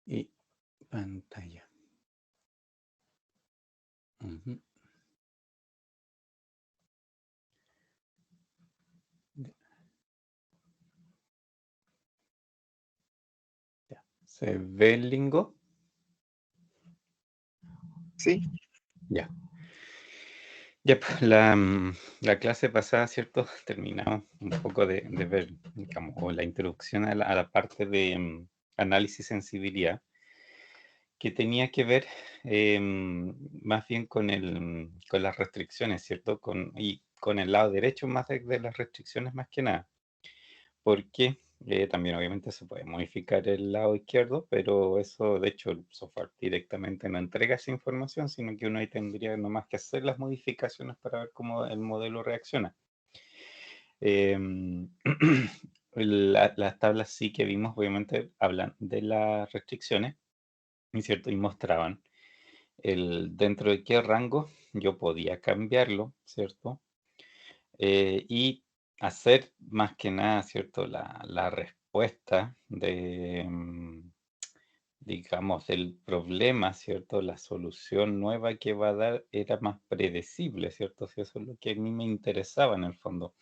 y pantalla. Ujú. Ya. ¿Se ve el lingo? Sí, Ya. Ya, pues, la clase pasada, ¿cierto? Terminamos un poco de ver, digamos, o la introducción a la parte de análisis sensibilidad, que tenía que ver más bien con las restricciones, ¿cierto? Y con el lado derecho más de las restricciones más que nada. Porque también obviamente se puede modificar el lado izquierdo, pero eso, de hecho, el software directamente no entrega esa información, sino que uno ahí tendría nomás que hacer las modificaciones para ver cómo el modelo reacciona. Em, las tablas sí que vimos, obviamente, hablan de las restricciones, ¿no es cierto? Y mostraban dentro de qué rango yo podía cambiarlo, ¿cierto? Y hacer más que nada, ¿cierto? La respuesta digamos, del problema, ¿cierto? La solución nueva que va a dar era más predecible, ¿cierto? Si eso es lo que a mí me interesaba en el fondo,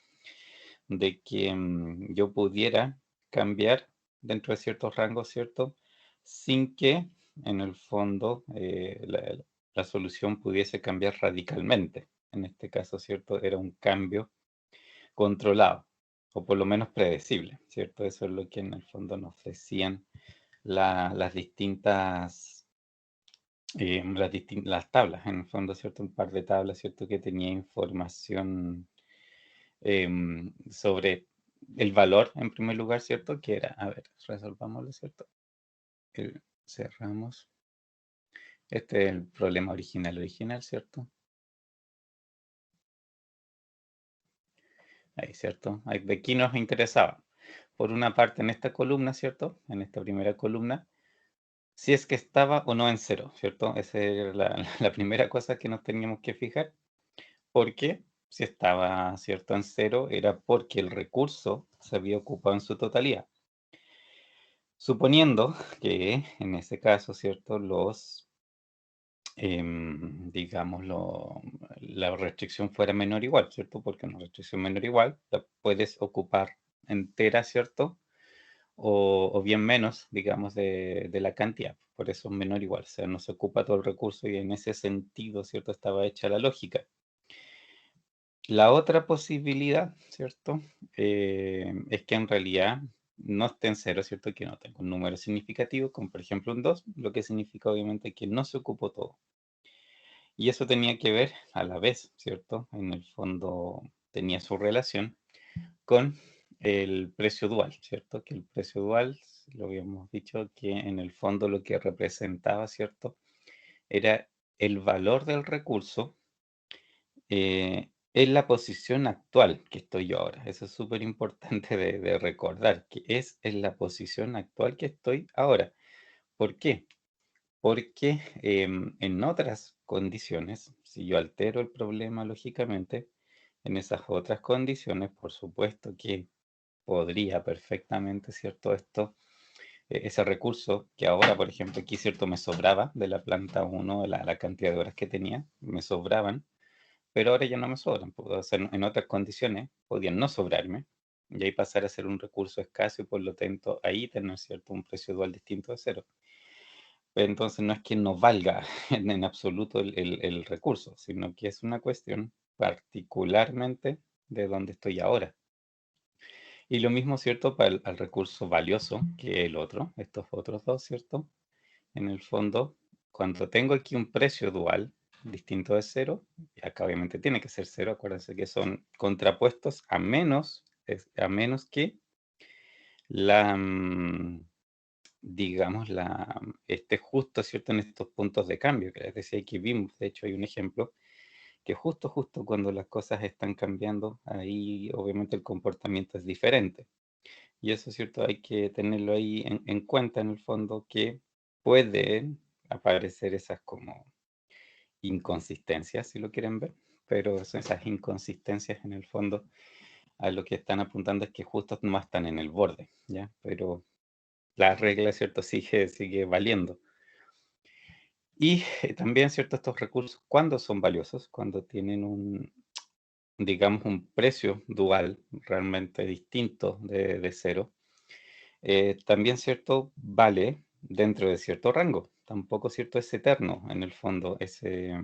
de que yo pudiera cambiar dentro de ciertos rangos, ¿cierto? Sin que en el fondo la solución pudiese cambiar radicalmente. En este caso, ¿cierto? Era un cambio controlado, o por lo menos predecible, ¿cierto? Eso es lo que en el fondo nos ofrecían las distintas, las tablas, en el fondo, ¿cierto? Un par de tablas, ¿cierto? Que tenía información sobre el valor, en primer lugar, ¿cierto? Que era, a ver, resolvámoslo, ¿cierto? Cerramos. Este es el problema original, ¿cierto? Ahí, ¿cierto? De aquí nos interesaba. Por una parte, en esta columna, ¿cierto? En esta primera columna, si es que estaba o no en cero, ¿cierto? Esa era la primera cosa que nos teníamos que fijar, porque si estaba, ¿cierto?, en cero, era porque el recurso se había ocupado en su totalidad. Suponiendo que en ese caso, ¿cierto?, digamos, la restricción fuera menor o igual, ¿cierto? Porque una restricción menor o igual la puedes ocupar entera, ¿cierto? O bien menos, digamos, de la cantidad. Por eso es menor o igual, o sea, no se ocupa todo el recurso y en ese sentido, ¿cierto? Estaba hecha la lógica. La otra posibilidad, ¿cierto? Es que en realidad no esté en cero, ¿cierto? Que no tenga un número significativo, como por ejemplo un 2, lo que significa obviamente que no se ocupó todo. Y eso tenía que ver a la vez, ¿cierto? En el fondo tenía su relación con el precio dual, ¿cierto? Que el precio dual, lo habíamos dicho, que en el fondo lo que representaba, ¿cierto? Era el valor del recurso en la posición actual que estoy yo ahora. Eso es súper importante de recordar, que es en la posición actual que estoy ahora. ¿Por qué? Porque en otras condiciones, si yo altero el problema lógicamente, en esas otras condiciones, por supuesto que podría perfectamente, ¿cierto? Ese recurso que ahora, por ejemplo, aquí, ¿cierto? Me sobraba de la planta uno la cantidad de horas que tenía, me sobraban, pero ahora ya no me sobran. Puedo hacer en otras condiciones, podían no sobrarme, y ahí pasar a ser un recurso escaso y por lo tanto ahí tener, ¿cierto? Un precio dual distinto de cero. Entonces no es que no valga en absoluto el recurso, sino que es una cuestión particularmente de donde estoy ahora. Y lo mismo, ¿cierto? Para el recurso valioso, que el otro, estos otros dos, ¿cierto? En el fondo, cuando tengo aquí un precio dual distinto de cero, y acá obviamente tiene que ser cero, acuérdense que son contrapuestos a menos que la, digamos, esté justo, ¿cierto? En estos puntos de cambio, que les decía que vimos, de hecho hay un ejemplo, que justo cuando las cosas están cambiando, ahí obviamente el comportamiento es diferente. Y eso, ¿cierto? Hay que tenerlo ahí en cuenta en el fondo que pueden aparecer esas como inconsistencias, si lo quieren ver, pero son esas inconsistencias en el fondo a lo que están apuntando es que justo no están en el borde, ¿ya? Pero la regla, ¿cierto? Sigue valiendo. Y también, ¿cierto? Estos recursos, ¿cuándo son valiosos? Cuando tienen digamos, un precio dual realmente distinto de cero. También, ¿cierto? Vale dentro de cierto rango. Tampoco, ¿cierto? Es eterno en el fondo ese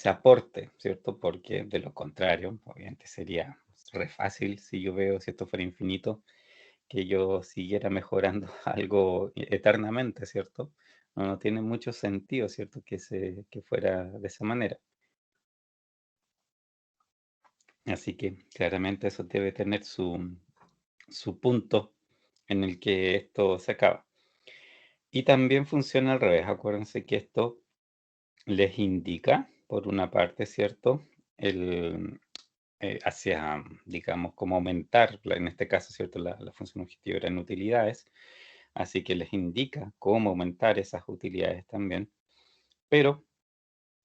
aporte, ¿cierto? Porque de lo contrario, obviamente sería re fácil si yo veo, si esto fuera infinito, que yo siguiera mejorando algo eternamente, ¿cierto? No tiene mucho sentido, ¿cierto? Que fuera de esa manera. Así que claramente eso debe tener su punto en el que esto se acaba. Y también funciona al revés. Acuérdense que esto les indica, por una parte, ¿cierto? El, hacia, digamos, cómo aumentar, en este caso, ¿cierto? La función objetiva era en utilidades. Así que les indica cómo aumentar esas utilidades también. Pero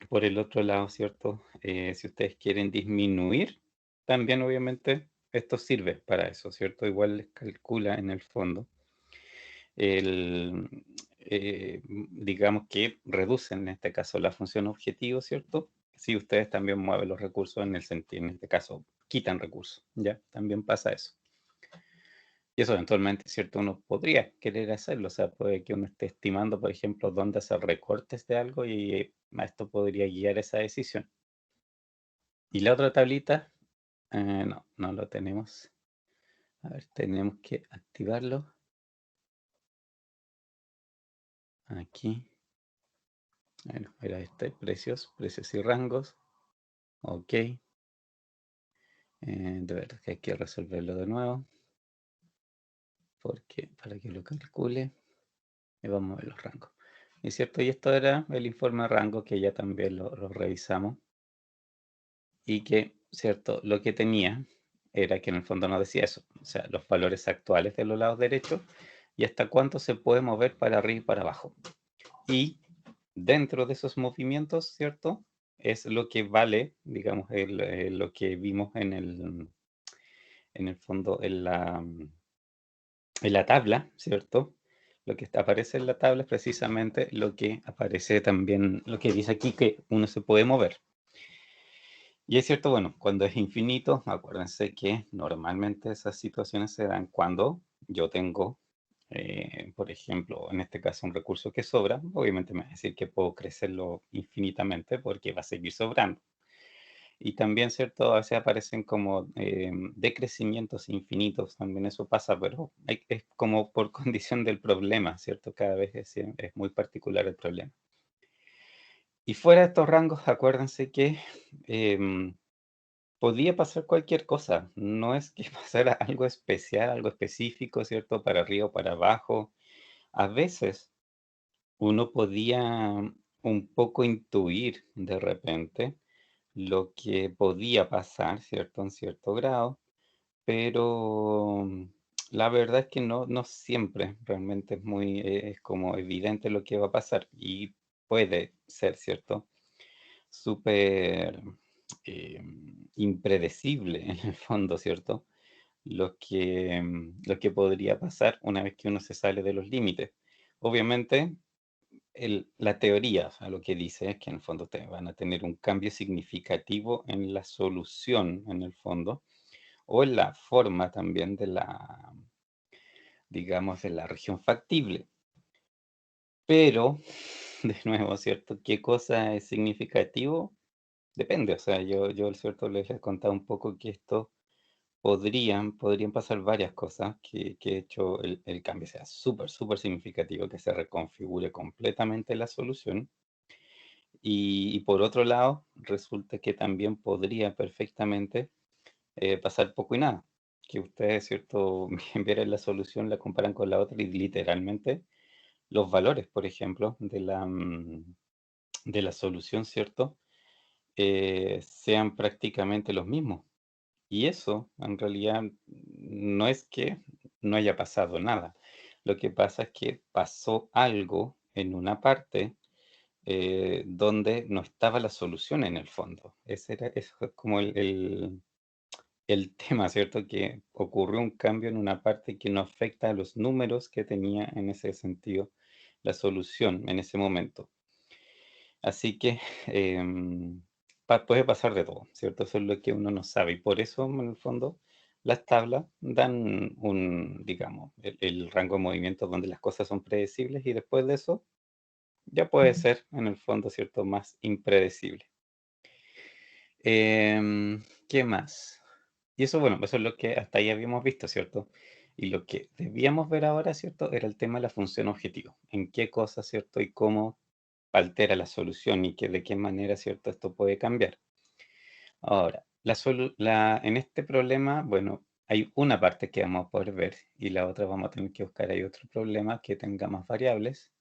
por el otro lado, ¿cierto? Si ustedes quieren disminuir, también obviamente esto sirve para eso, ¿cierto? Igual les calcula en el fondo el, digamos que reducen en este caso la función objetivo, ¿cierto? Si ustedes también mueven los recursos en el sentido, en este caso, quitan recursos, ¿ya? También pasa eso. Y eso eventualmente, ¿cierto? Uno podría querer hacerlo, o sea, puede que uno esté estimando, por ejemplo, dónde hacer recortes de algo y esto podría guiar esa decisión. Y la otra tablita, no lo tenemos. A ver, tenemos que activarlo aquí. Bueno, era este, precios y rangos. Ok. De verdad que hay que resolverlo de nuevo. Porque para que lo calcule, vamos a ver los rangos. ¿Es cierto? Y esto era el informe de rango que ya también lo revisamos. Y que, ¿cierto? Lo que tenía era que en el fondo no decía eso. O sea, los valores actuales de los lados derechos y hasta cuánto se puede mover para arriba y para abajo. Y dentro de esos movimientos, ¿cierto? Es lo que vale, digamos, lo que vimos en el fondo en la tabla, ¿cierto? Lo que aparece en la tabla es precisamente lo que aparece también, lo que dice aquí que uno se puede mover. Y es cierto, bueno, cuando es infinito, acuérdense que normalmente esas situaciones se dan cuando yo tengo, por ejemplo, en este caso un recurso que sobra, obviamente me va a decir que puedo crecerlo infinitamente porque va a seguir sobrando. Y también, ¿cierto? A veces aparecen como decrecimientos infinitos, también eso pasa, pero es como por condición del problema, ¿cierto? Cada vez es muy particular el problema. Y fuera de estos rangos, acuérdense que em, podía pasar cualquier cosa, no es que pasara algo especial, algo específico, ¿cierto? Para arriba o para abajo. A veces uno podía un poco intuir de repente lo que podía pasar, ¿cierto? En cierto grado, pero la verdad es que no siempre realmente es como evidente lo que va a pasar y puede ser, ¿cierto? Súper impredecible en el fondo, ¿cierto? Lo que podría pasar una vez que uno se sale de los límites. Obviamente, la teoría, o sea, lo que dice es que en el fondo te van a tener un cambio significativo en la solución, en el fondo, o en la forma también digamos, de la región factible. Pero, de nuevo, ¿cierto? ¿Qué cosa es significativo? Depende, o sea, yo cierto, les he contado un poco que esto podrían pasar varias cosas, que de hecho el cambio sea súper, súper significativo, que se reconfigure completamente la solución. Y por otro lado, resulta que también podría perfectamente pasar poco y nada. Que ustedes, ¿cierto? Vieran la solución, la comparan con la otra y literalmente los valores, por ejemplo, de la solución, ¿cierto? Sean prácticamente los mismos. Y eso, en realidad, no es que no haya pasado nada. Lo que pasa es que pasó algo en una parte donde no estaba la solución en el fondo. Eso es como el tema, ¿cierto? Que ocurrió un cambio en una parte que no afecta a los números que tenía en ese sentido la solución en ese momento. Así que puede pasar de todo, ¿cierto? Eso es lo que uno no sabe. Y por eso, en el fondo, las tablas dan un, digamos, el rango de movimiento donde las cosas son predecibles y después de eso ya puede ser, en el fondo, ¿cierto? Más impredecible. ¿Qué más? Y eso, bueno, eso es lo que hasta ahí habíamos visto, ¿cierto? Y lo que debíamos ver ahora, ¿cierto? Era el tema de la función objetivo. En qué cosa, ¿cierto? Y cómo altera la solución y que de qué manera, ¿cierto? Esto puede cambiar. Ahora, en este problema, bueno, hay una parte que vamos a poder ver y la otra vamos a tener que buscar. Hay otro problema que tenga más variables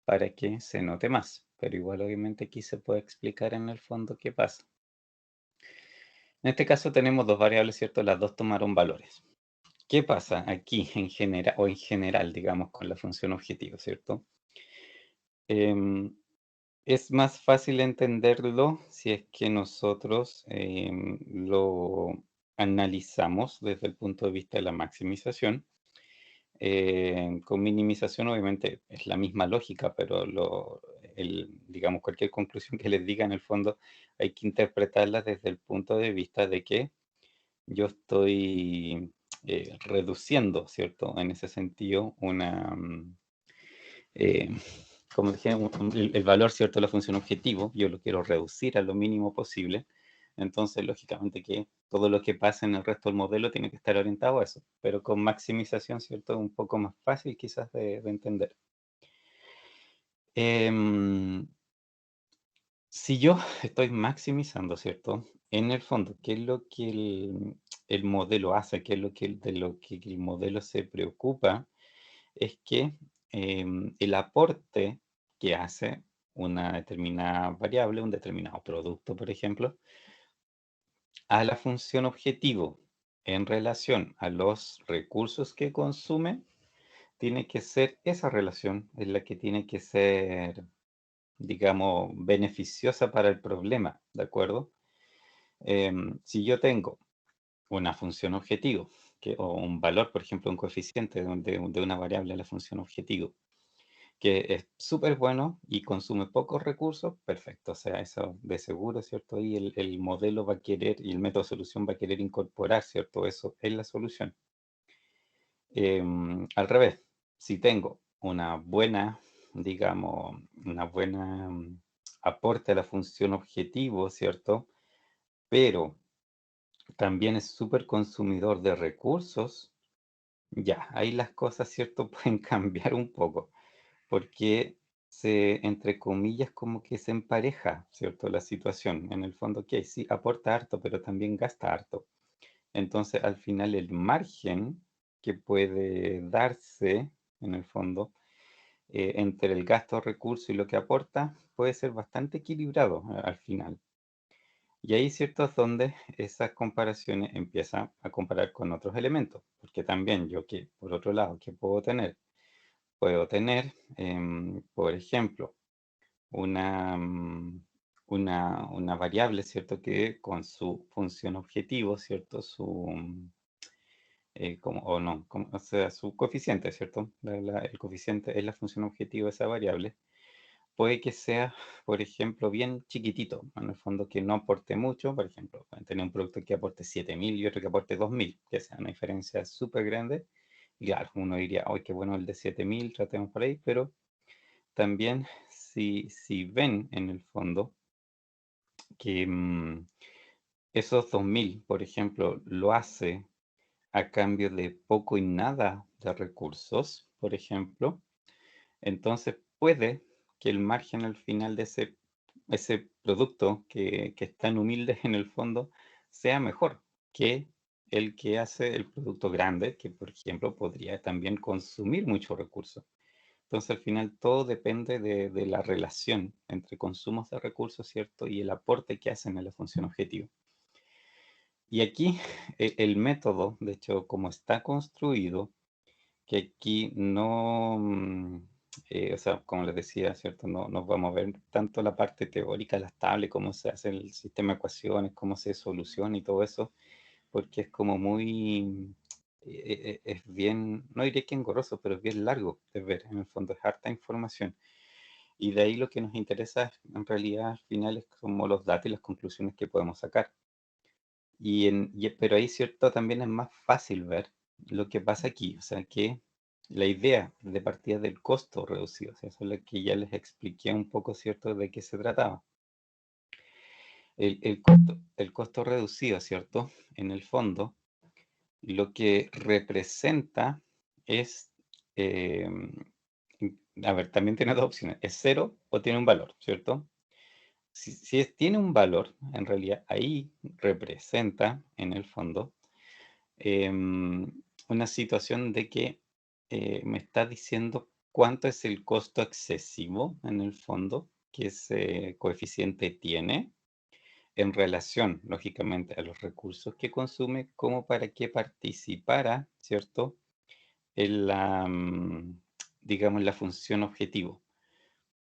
para que se note más. Pero igual, obviamente, aquí se puede explicar en el fondo qué pasa. En este caso tenemos dos variables, ¿cierto? Las dos tomaron valores. ¿Qué pasa aquí en general, o en general, digamos, con la función objetivo, ¿cierto? Em, es más fácil entenderlo si es que nosotros lo analizamos desde el punto de vista de la maximización. Con minimización, obviamente, es la misma lógica, pero digamos, cualquier conclusión que les diga, en el fondo, hay que interpretarla desde el punto de vista de que yo estoy reduciendo, ¿cierto? En ese sentido, eh, como dije, el valor, ¿cierto? De la función objetivo, yo lo quiero reducir a lo mínimo posible. Entonces, lógicamente que todo lo que pasa en el resto del modelo tiene que estar orientado a eso, pero con maximización, ¿cierto? Es un poco más fácil quizás de entender. Em, si yo estoy maximizando, ¿cierto? En el fondo, ¿qué es lo que el modelo hace? ¿Qué es de lo que el modelo se preocupa? Es que el aporte que hace una determinada variable, un determinado producto, por ejemplo, a la función objetivo en relación a los recursos que consume, tiene que ser esa relación, es la que tiene que ser, digamos, beneficiosa para el problema, ¿de acuerdo? Si yo tengo una función objetivo, o un valor, por ejemplo, un coeficiente de una variable a la función objetivo, que es súper bueno y consume pocos recursos, perfecto. O sea, eso de seguro, ¿cierto? Y el modelo va a querer, y el método de solución va a querer incorporar, ¿cierto? Eso en la solución. Al revés, si tengo una buena, digamos, una buena aporte a la función objetivo, ¿cierto? Pero también es súper consumidor de recursos, ya, ahí las cosas, ¿cierto? Pueden cambiar un poco, porque entre comillas, como que se empareja, ¿cierto? La situación. En el fondo, ok, sí, aporta harto, pero también gasta harto. Entonces, al final, el margen que puede darse, en el fondo, entre el gasto de recursos y lo que aporta, puede ser bastante equilibrado al final. Y ahí, ¿cierto? Es donde esas comparaciones empiezan a comparar con otros elementos, porque también yo que, por otro lado, ¿qué puedo tener? Puedo tener, por ejemplo, una, una variable, ¿cierto? Que con su función objetivo, ¿cierto? O no, o sea, su coeficiente, ¿cierto? El coeficiente es la función objetivo de esa variable. Puede que sea, por ejemplo, bien chiquitito, en el fondo que no aporte mucho. Por ejemplo, pueden tener un producto que aporte 7.000 y otro que aporte 2.000, que sea una diferencia súper grande. Y claro, uno diría, ¡ay, qué bueno el de 7.000, tratemos por ahí! Pero también, si ven en el fondo que esos 2.000, por ejemplo, lo hace a cambio de poco y nada de recursos, por ejemplo, entonces puede que el margen al final de ese producto que es tan humilde en el fondo sea mejor que el que hace el producto grande, que por ejemplo podría también consumir muchos recursos. Entonces, al final todo depende de la relación entre consumos de recursos, ¿cierto? Y el aporte que hacen a la función objetivo. Y aquí el método, de hecho, como está construido, que aquí no, o sea, como les decía, ¿cierto? No nos vamos a ver tanto la parte teórica, las tablas, cómo se hace el sistema de ecuaciones, cómo se soluciona y todo eso, porque es como muy, es bien, no diré que engorroso, pero es bien largo de ver, en el fondo es harta información. Y de ahí lo que nos interesa en realidad al final es como los datos y las conclusiones que podemos sacar. Pero ahí, cierto, también es más fácil ver lo que pasa aquí. O sea, que la idea de partida del costo reducido, o sea, eso es lo que ya les expliqué un poco, ¿cierto?, de qué se trataba. El costo reducido, ¿cierto? En el fondo, lo que representa es, eh, a ver, también tiene dos opciones, es cero o tiene un valor, ¿cierto? Si tiene un valor, en realidad ahí representa, en el fondo, una situación de que me está diciendo cuánto es el costo excesivo, en el fondo, que ese coeficiente tiene en relación, lógicamente, a los recursos que consume, como para que participara, ¿cierto?, en la, digamos, la función objetivo.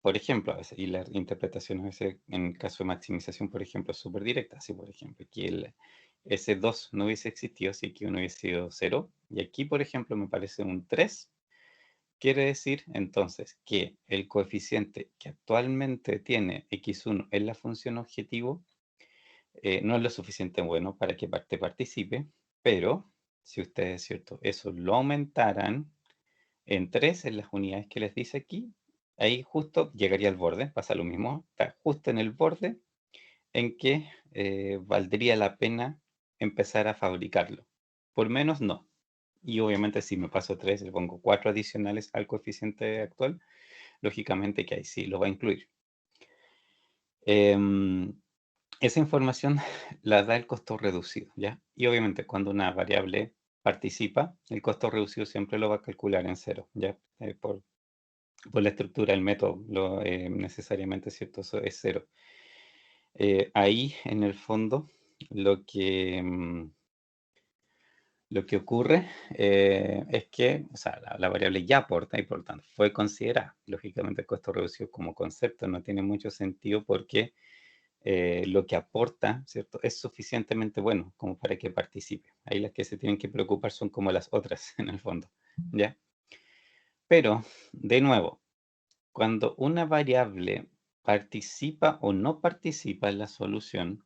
Por ejemplo, a veces, y la interpretación a veces, en el caso de maximización, por ejemplo, es súper directa. Así, por ejemplo, aquí ese 2 no hubiese existido si aquí uno hubiese sido 0. Y aquí, por ejemplo, me parece un 3. Quiere decir, entonces, que el coeficiente que actualmente tiene x1 en la función objetivo no es lo suficiente bueno para que parte participe, pero si ustedes, ¿cierto?, eso lo aumentaran en 3 en las unidades que les dice aquí, ahí justo llegaría al borde, pasa lo mismo, está justo en el borde en que valdría la pena empezar a fabricarlo. Por menos no. Y obviamente si me paso 3, le pongo 4 adicionales al coeficiente actual, lógicamente que ahí sí lo va a incluir. Em, Esa información la da el costo reducido, ¿ya? Y obviamente cuando una variable participa, el costo reducido siempre lo va a calcular en cero, ¿ya? Por la estructura del método, necesariamente, ¿cierto? Eso es cero. Ahí, en el fondo, lo que, lo que ocurre es que, o sea, la variable ya aporta y por lo tanto fue considerada. Lógicamente, el costo reducido como concepto no tiene mucho sentido porque lo que aporta, ¿cierto?, es suficientemente bueno como para que participe. Ahí las que se tienen que preocupar son como las otras, en el fondo, ¿ya? Pero, de nuevo, cuando una variable participa o no participa en la solución,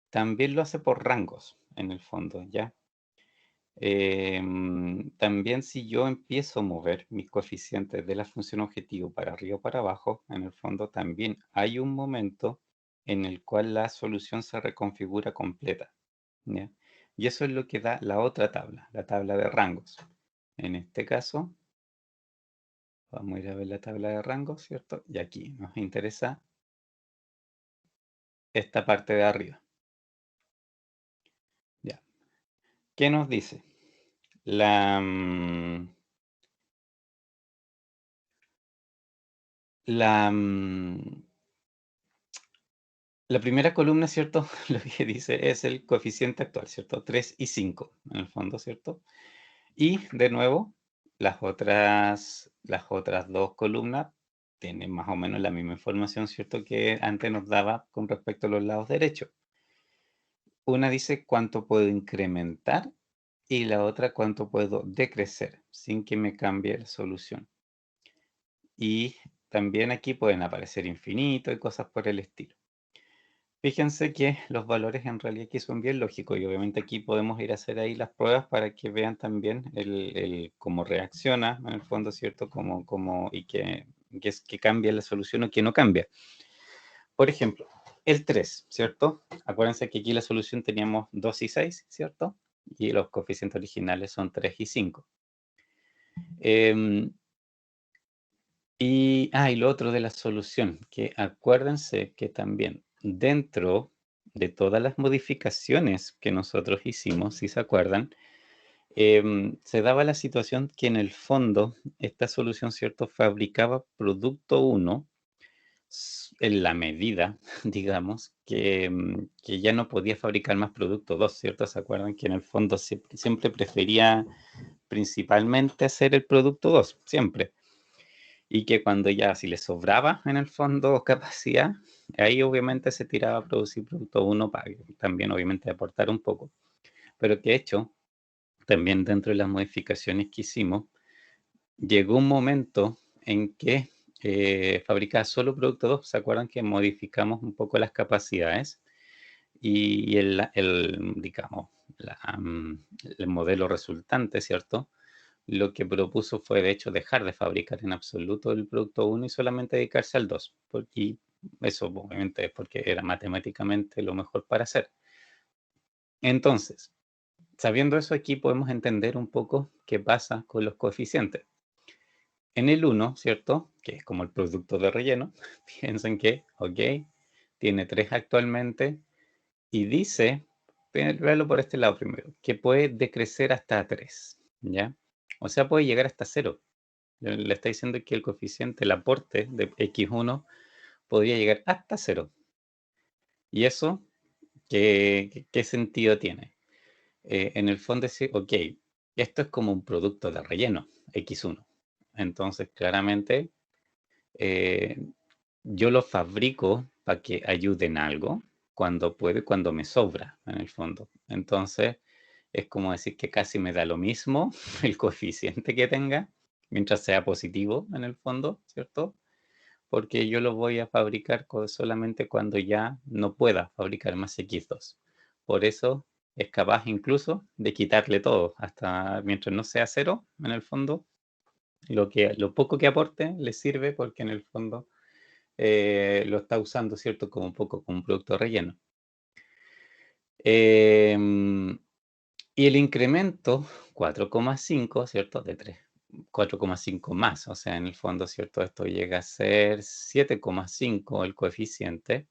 también lo hace por rangos, en el fondo, ¿ya? También si yo empiezo a mover mis coeficientes de la función objetivo para arriba o para abajo, en el fondo también hay un momento en el cual la solución se reconfigura completa, ¿ya? Y eso es lo que da la otra tabla, la tabla de rangos. En este caso, vamos a ir a ver la tabla de rangos, ¿cierto? Y aquí nos interesa esta parte de arriba. Ya. ¿Qué nos dice? La, la, la primera columna, ¿cierto? Lo que dice es el coeficiente actual, ¿cierto? 3 y 5, en el fondo, ¿cierto? Y de nuevo, las otras dos columnas tienen más o menos la misma información, ¿cierto?, que antes nos daba con respecto a los lados derechos. Una dice cuánto puedo incrementar y la otra cuánto puedo decrecer sin que me cambie la solución. Y también aquí pueden aparecer infinito y cosas por el estilo. Fíjense que los valores en realidad aquí son bien lógicos y obviamente aquí podemos ir a hacer ahí las pruebas para que vean también cómo reacciona en el fondo, ¿cierto? Y que cambia la solución o que no cambia. Por ejemplo, el 3, ¿cierto? Acuérdense que aquí la solución teníamos 2 y 6, ¿cierto? Y los coeficientes originales son 3 y 5. Y lo otro de la solución, que acuérdense que también dentro de todas las modificaciones que nosotros hicimos, si se acuerdan, se daba la situación que en el fondo esta solución, ¿cierto?, fabricaba producto 1 en la medida, digamos, que ya no podía fabricar más producto 2, ¿cierto? ¿Se acuerdan que en el fondo siempre prefería principalmente hacer el producto 2, siempre? Y que cuando ya si le sobraba en el fondo capacidad, ahí obviamente se tiraba a producir producto 1 para también obviamente aportar un poco. Pero que de hecho, también dentro de las modificaciones que hicimos, llegó un momento en que fabricaba solo producto 2. ¿Se acuerdan que modificamos un poco las capacidades? Y digamos, el modelo resultante, ¿cierto? Lo que propuso fue, de hecho, dejar de fabricar en absoluto el producto uno y solamente dedicarse al 2. Y eso obviamente es porque era matemáticamente lo mejor para hacer. Entonces, sabiendo eso aquí podemos entender un poco qué pasa con los coeficientes. En el uno, ¿cierto? Que es como el producto de relleno, piensen que, ok, tiene 3 actualmente y dice, véalo por este lado primero, que puede decrecer hasta 3, ¿ya? O sea, puede llegar hasta 0. Le está diciendo que el coeficiente, el aporte de x1 podría llegar hasta 0. ¿Y eso qué sentido tiene? En el fondo decir, ok, esto es como un producto de relleno, x1. Entonces, claramente, eh, yo lo fabrico para que ayude en algo cuando puede, cuando me sobra, en el fondo. Entonces, es como decir que casi me da lo mismo el coeficiente que tenga, mientras sea positivo, en el fondo, ¿cierto? Porque yo lo voy a fabricar solamente cuando ya no pueda fabricar más X2. Por eso es capaz incluso de quitarle todo, hasta mientras no sea cero, en el fondo, lo poco que aporte le sirve porque en el fondo lo está usando, ¿cierto? Como un poco como un producto relleno. Y el incremento 4,5, ¿cierto? De 3, 4,5 más, o sea, en el fondo, ¿cierto? Esto llega a ser 7,5 el coeficiente.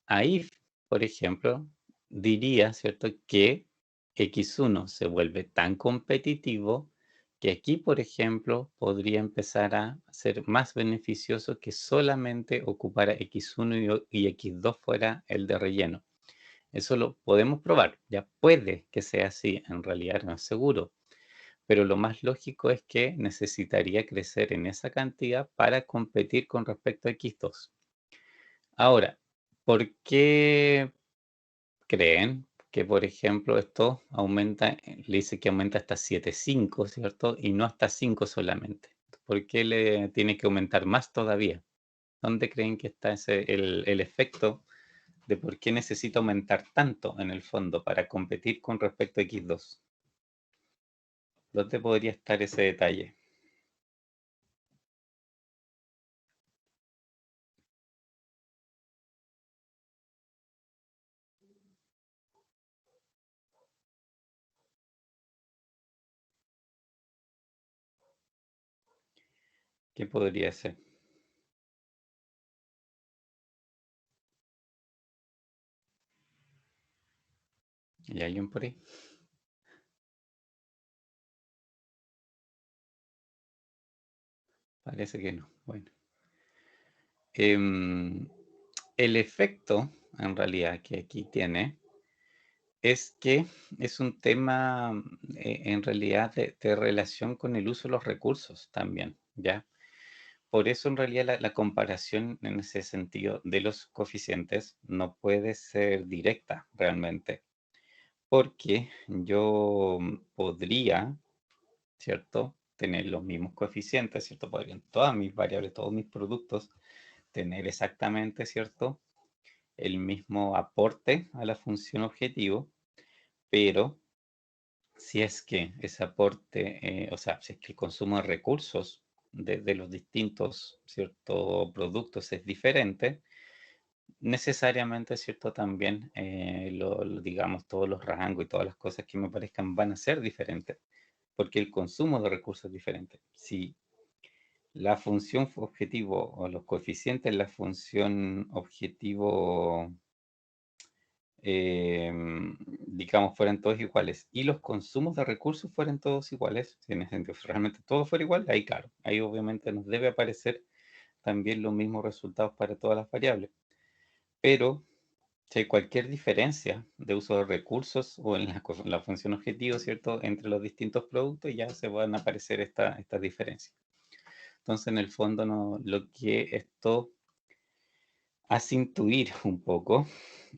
Ahí, por ejemplo, diría, ¿cierto? Que X1 se vuelve tan competitivo que aquí, por ejemplo, podría empezar a ser más beneficioso que solamente ocupara X1 y X2 fuera el de relleno. Eso lo podemos probar, ya puede que sea así, en realidad no es seguro, pero lo más lógico es que necesitaría crecer en esa cantidad para competir con respecto a X2. Ahora, ¿por qué creen que, por ejemplo, esto aumenta, le dice que aumenta hasta 7,5, ¿cierto? Y no hasta 5 solamente. ¿Por qué le tiene que aumentar más todavía? ¿Dónde creen que está el efecto de por qué necesita aumentar tanto en el fondo para competir con respecto a X2? ¿Dónde podría estar ese detalle? ¿Qué podría ser? ¿Y hay un por ahí? Parece que no. Bueno. Em, el efecto, en realidad, que aquí tiene es que es un tema, en realidad, de relación con el uso de los recursos también, ¿ya? Por eso, en realidad, la comparación en ese sentido de los coeficientes no puede ser directa realmente, porque yo podría, ¿cierto? Tener los mismos coeficientes, ¿cierto? Podrían todas mis variables, todos mis productos tener exactamente, ¿cierto? El mismo aporte a la función objetivo, pero si es que ese aporte, o sea, si es que el consumo de recursos de los distintos, ¿cierto? Productos es diferente, necesariamente, ¿cierto? También, digamos, todos los rangos y todas las cosas que me parezcan van a ser diferentes, porque el consumo de recursos es diferente. Si la función objetivo o los coeficientes de la función objetivo, digamos, fueran todos iguales y los consumos de recursos fueran todos iguales, si en ese sentido realmente todo fuera igual, ahí claro, ahí obviamente nos debe aparecer también los mismos resultados para todas las variables. Pero si hay cualquier diferencia de uso de recursos o en la función objetivo, ¿cierto? Entre los distintos productos ya se van a aparecer estas diferencias. Entonces, en el fondo, no, lo que esto hace intuir un poco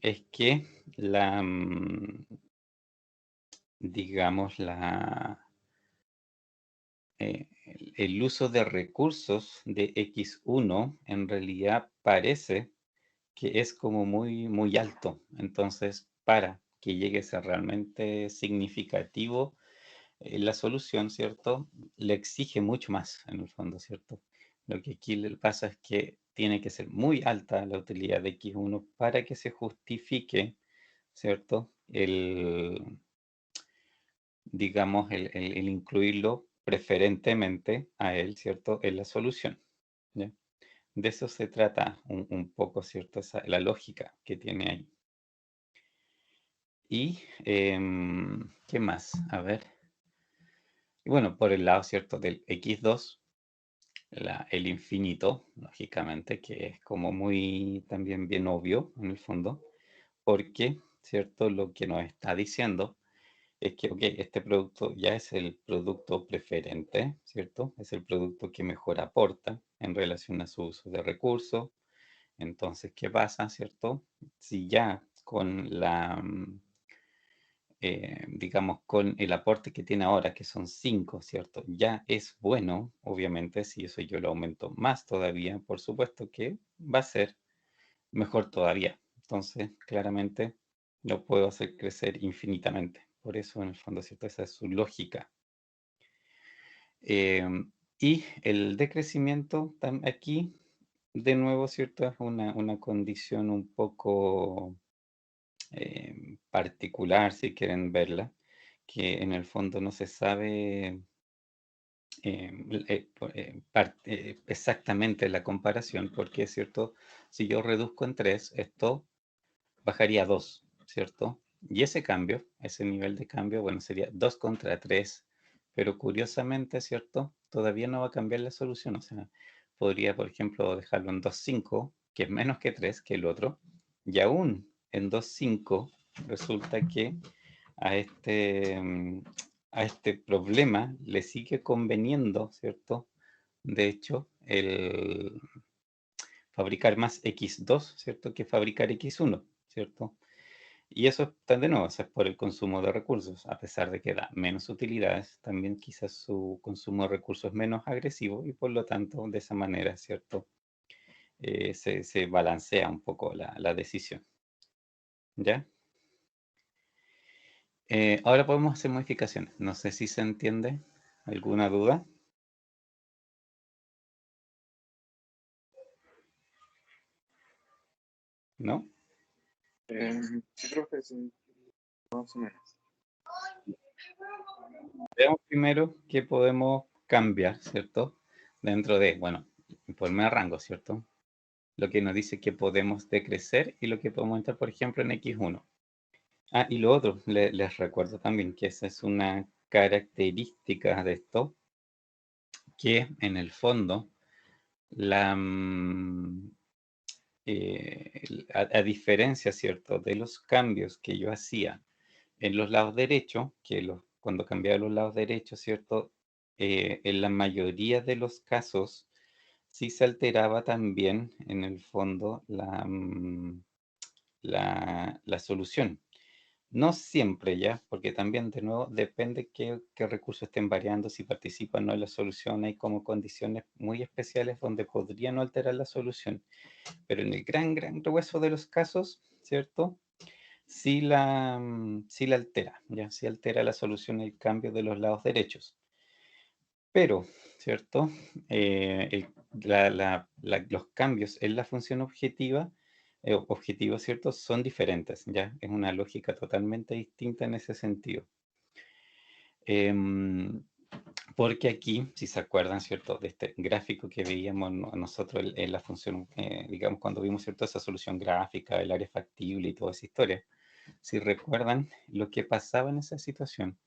es que digamos, el uso de recursos de X1 en realidad parece que es como muy, muy alto. Entonces, para que llegue a ser realmente significativo, la solución, ¿cierto? Le exige mucho más en el fondo, ¿cierto? Lo que aquí le pasa es que tiene que ser muy alta la utilidad de X1 para que se justifique, ¿cierto? Digamos, el incluirlo preferentemente a él, ¿cierto? En la solución, ¿ya? De eso se trata un poco, ¿cierto? La lógica que tiene ahí. Y, ¿qué más? A ver. Y bueno, por el lado, ¿cierto? Del X2, el infinito, lógicamente, que es como muy también bien obvio en el fondo, porque, ¿cierto? Lo que nos está diciendo es que, ok, este producto ya es el producto preferente, ¿cierto? Es el producto que mejor aporta en relación a su uso de recursos. Entonces, ¿qué pasa, cierto? Si ya con digamos, con el aporte que tiene ahora, que son 5, ¿cierto? Ya es bueno, obviamente, si eso yo lo aumento más todavía, por supuesto que va a ser mejor todavía. Entonces, claramente, lo puedo hacer crecer infinitamente. Por eso, en el fondo, ¿cierto? Esa es su lógica. Y el decrecimiento aquí, de nuevo, ¿cierto? Es una condición un poco particular, si quieren verla, que en el fondo no se sabe exactamente la comparación, porque es cierto, si yo reduzco en 3 esto bajaría a 2, ¿cierto? Y ese cambio, ese nivel de cambio, bueno, sería 2 contra 3, pero curiosamente, ¿cierto? Todavía no va a cambiar la solución, o sea, podría, por ejemplo, dejarlo en 2,5, que es menos que 3 que el otro, y aún en 2,5 resulta que a a este problema le sigue conveniendo, ¿cierto? De hecho, el fabricar más X2, ¿cierto? Que fabricar X1, ¿cierto? Y eso de nuevo, eso es por el consumo de recursos, a pesar de que da menos utilidades, también quizás su consumo de recursos es menos agresivo y por lo tanto de esa manera, ¿cierto? Se balancea un poco la decisión, ¿ya? Ahora podemos hacer modificaciones. No sé si se entiende. ¿Alguna duda? ¿No? Sí, creo que sí, más o menos. Veamos primero qué podemos cambiar, ¿cierto? Dentro de, bueno, informe de rango, ¿cierto? Lo que nos dice que podemos decrecer y lo que podemos entrar, por ejemplo, en X1. Ah, y lo otro, les recuerdo también que esa es una característica de esto, que en el fondo, la, a diferencia, ¿cierto?, de los cambios que yo hacía en los lados derechos, que cuando cambiaba los lados derechos, ¿cierto? En la mayoría de los casos sí se alteraba también, en el fondo, la solución. No siempre ya, porque también de nuevo depende qué recursos estén variando, si participan o no en la solución, hay como condiciones muy especiales donde podría no alterar la solución, pero en el gran grueso de los casos, ¿cierto? Sí la altera, ya sí altera la solución el cambio de los lados derechos. Pero, ¿cierto? Los cambios en la función objetiva, objetivo, ¿cierto? Son diferentes, ¿ya? Es una lógica totalmente distinta en ese sentido. Em, Porque aquí, si se acuerdan, ¿cierto? De este gráfico que veíamos nosotros en la función, digamos, cuando vimos, ¿cierto? Esa solución gráfica, el área factible y toda esa historia. Si recuerdan, lo que pasaba en esa situación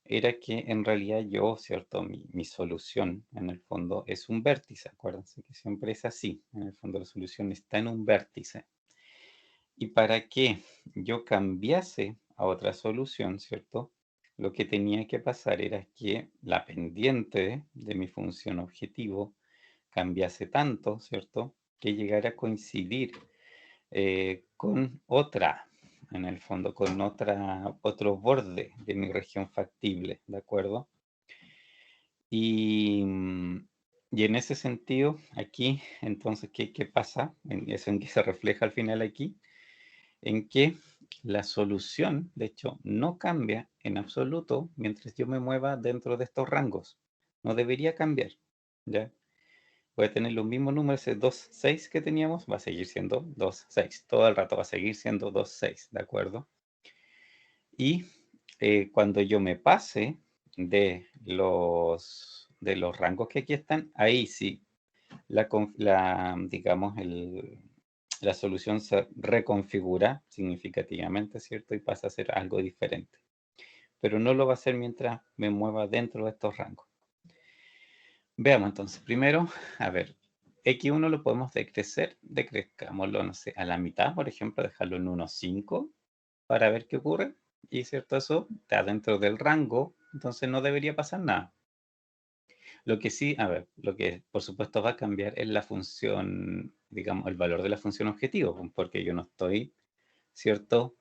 era que en realidad yo, ¿cierto? Mi solución, en el fondo, es un vértice. Acuérdense que siempre es así. En el fondo, la solución está en un vértice. Y para que yo cambiase a otra solución, ¿cierto? Lo que tenía que pasar era que la pendiente de mi función objetivo cambiase tanto, ¿cierto? Que llegara a coincidir con otra. en el fondo con otro borde de mi región factible, ¿de acuerdo? Y, y en ese sentido, aquí, entonces, ¿qué pasa? Eso en que se refleja al final aquí, en que la solución, de hecho, no cambia en absoluto mientras yo me mueva dentro de estos rangos. No debería cambiar, ¿ya? Voy a tener los mismos números, ese 2, 6 que teníamos, va a seguir siendo 2, 6. Todo el rato va a seguir siendo 2, 6, ¿de acuerdo? Y cuando yo me pase de los rangos que aquí están, ahí sí, digamos, la solución se reconfigura significativamente, ¿cierto? Y pasa a ser algo diferente. Pero no lo va a hacer mientras me mueva dentro de estos rangos. Veamos entonces, primero, a ver, X1 lo podemos decrecer, decrezcámoslo, no sé, a la mitad, por ejemplo, dejarlo en 1,5 para ver qué ocurre. Y cierto, eso está dentro del rango, entonces no debería pasar nada. Lo que sí, a ver, lo que por supuesto va a cambiar es la función, digamos, el valor de la función objetivo, porque yo no estoy, ¿cierto?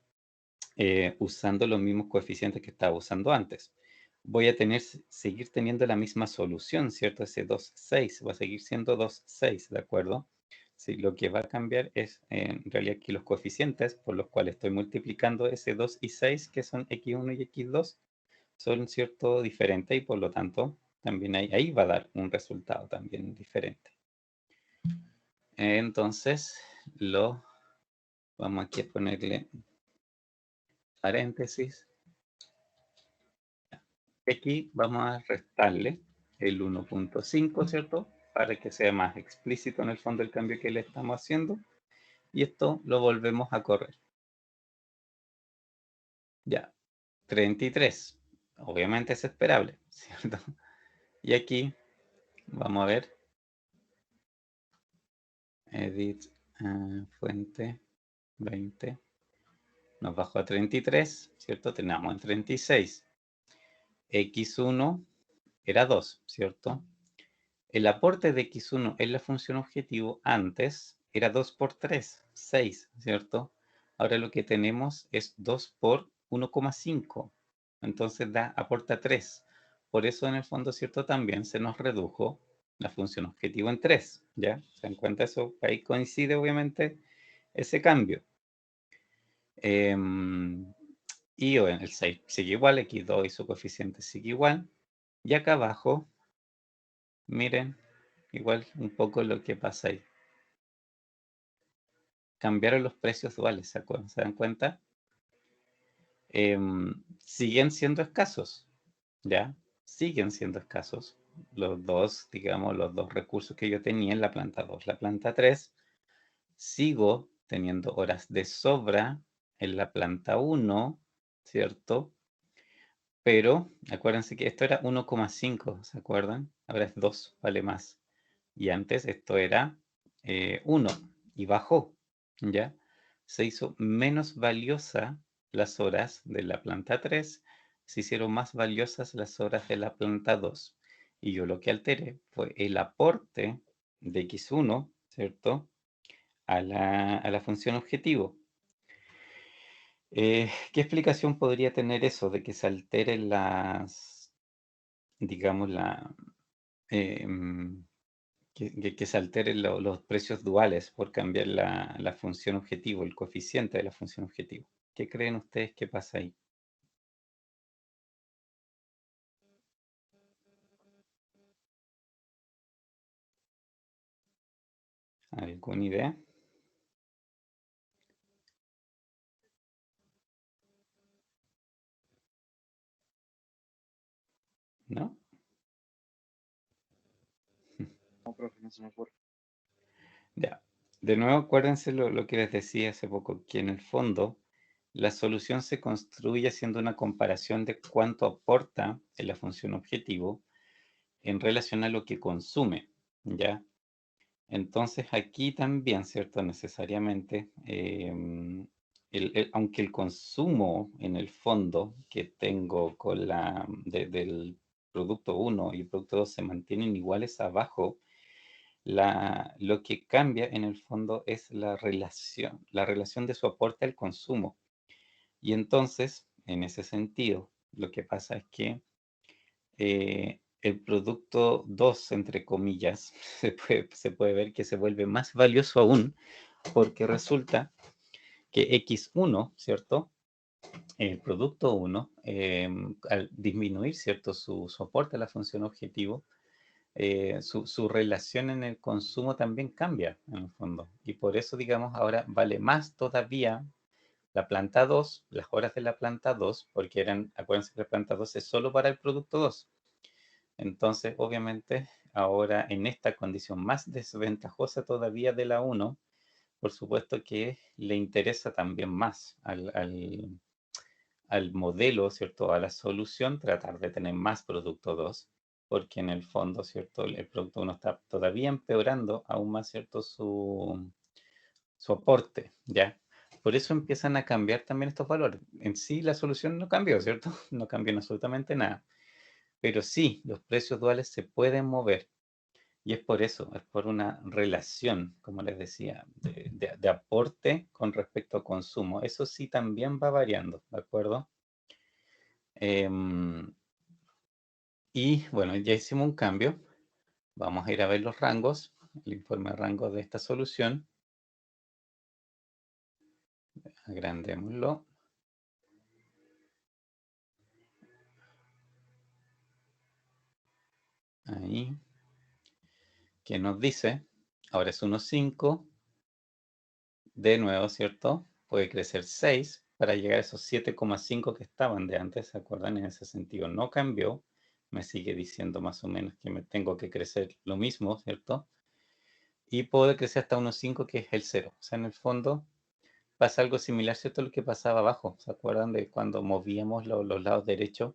Usando los mismos coeficientes que estaba usando antes. Voy a seguir teniendo la misma solución, ¿cierto? Ese 2, 6 va a seguir siendo 2, 6, ¿de acuerdo? Sí, lo que va a cambiar es en realidad aquí los coeficientes por los cuales estoy multiplicando ese 2 y 6, que son x1 y x2, son, ¿cierto?, diferentes y por lo tanto también ahí va a dar un resultado también diferente. Entonces, vamos aquí a ponerle paréntesis. Aquí vamos a restarle el 1,5, ¿cierto? Para que sea más explícito en el fondo el cambio que le estamos haciendo. Y esto lo volvemos a correr. Ya, 33. Obviamente es esperable, ¿cierto? Y aquí vamos a ver. Edit, fuente, 20. Nos bajó a 33, ¿cierto? Tenemos en 36. X1 era 2, ¿cierto? El aporte de x1 en la función objetivo antes era 2 por 3, 6, ¿cierto? Ahora lo que tenemos es 2 por 1,5. Entonces aporta 3. Por eso en el fondo, ¿cierto? También se nos redujo la función objetivo en 3, ¿ya? ¿Se dan cuenta eso? Ahí coincide obviamente ese cambio. Y el 6 sigue igual, x2 y su coeficiente sigue igual. Y acá abajo, miren, igual un poco lo que pasa ahí. Cambiaron los precios duales, ¿se dan cuenta? Siguen siendo escasos, ¿ya? Siguen siendo escasos los dos, digamos, los dos recursos que yo tenía en la planta 2. La planta 3, sigo teniendo horas de sobra en la planta 1, ¿cierto? Pero acuérdense que esto era 1,5, ¿se acuerdan? Ahora es 2, vale más. Y antes esto era 1 y bajó, ¿ya? Se hizo menos valiosa las horas de la planta 3, se hicieron más valiosas las horas de la planta 2. Y yo lo que alteré fue el aporte de x1, ¿cierto? A la función objetivo. ¿Qué explicación podría tener eso de que se alteren digamos, em, que se alteren los precios duales por cambiar la función objetivo, el coeficiente de la función objetivo? ¿Qué creen ustedes que pasa ahí? ¿Alguna idea? ¿No? No, profe, no se me ocurre. Ya. De nuevo, acuérdense lo que les decía hace poco, que en el fondo la solución se construye haciendo una comparación de cuánto aporta en la función objetivo en relación a lo que consume, ¿ya? Entonces aquí también, ¿cierto? Necesariamente, aunque el consumo en el fondo que tengo del producto 1 y el producto 2 se mantienen iguales abajo, lo que cambia en el fondo es la relación de su aporte al consumo. Y entonces, en ese sentido, lo que pasa es que el producto 2 entre comillas, se puede ver que se vuelve más valioso aún, porque resulta que X1, ¿cierto? El producto 1, al disminuir, ¿cierto? Su aporte a la función objetivo, su relación en el consumo también cambia, en el fondo. Y por eso, digamos, ahora vale más todavía la planta 2, las horas de la planta 2, porque acuérdense que la planta 2 es solo para el producto 2. Entonces, obviamente, ahora en esta condición más desventajosa todavía de la 1, por supuesto que le interesa también más al modelo, ¿cierto? A la solución, tratar de tener más producto 2, porque en el fondo, ¿cierto? El producto 1 está todavía empeorando aún más, ¿cierto? Su aporte, ¿ya? Por eso empiezan a cambiar también estos valores. En sí la solución no cambió, ¿cierto? No cambió en absolutamente nada. Pero sí, los precios duales se pueden mover. Y es por eso, es por una relación, como les decía, de aporte con respecto a consumo. Eso sí también va variando, ¿de acuerdo? Y bueno, ya hicimos un cambio. Vamos a ir a ver los rangos, el informe de rangos de esta solución. Agrandémoslo. Ahí. Que nos dice, ahora es 1,5. De nuevo, ¿cierto? Puede crecer 6 para llegar a esos 7,5 que estaban de antes, ¿se acuerdan? En ese sentido no cambió. Me sigue diciendo más o menos que me tengo que crecer lo mismo, ¿cierto? Y puede crecer hasta 1,5 que es el 0. O sea, en el fondo pasa algo similar, ¿cierto? A lo que pasaba abajo. ¿Se acuerdan de cuando movíamos los lados derechos?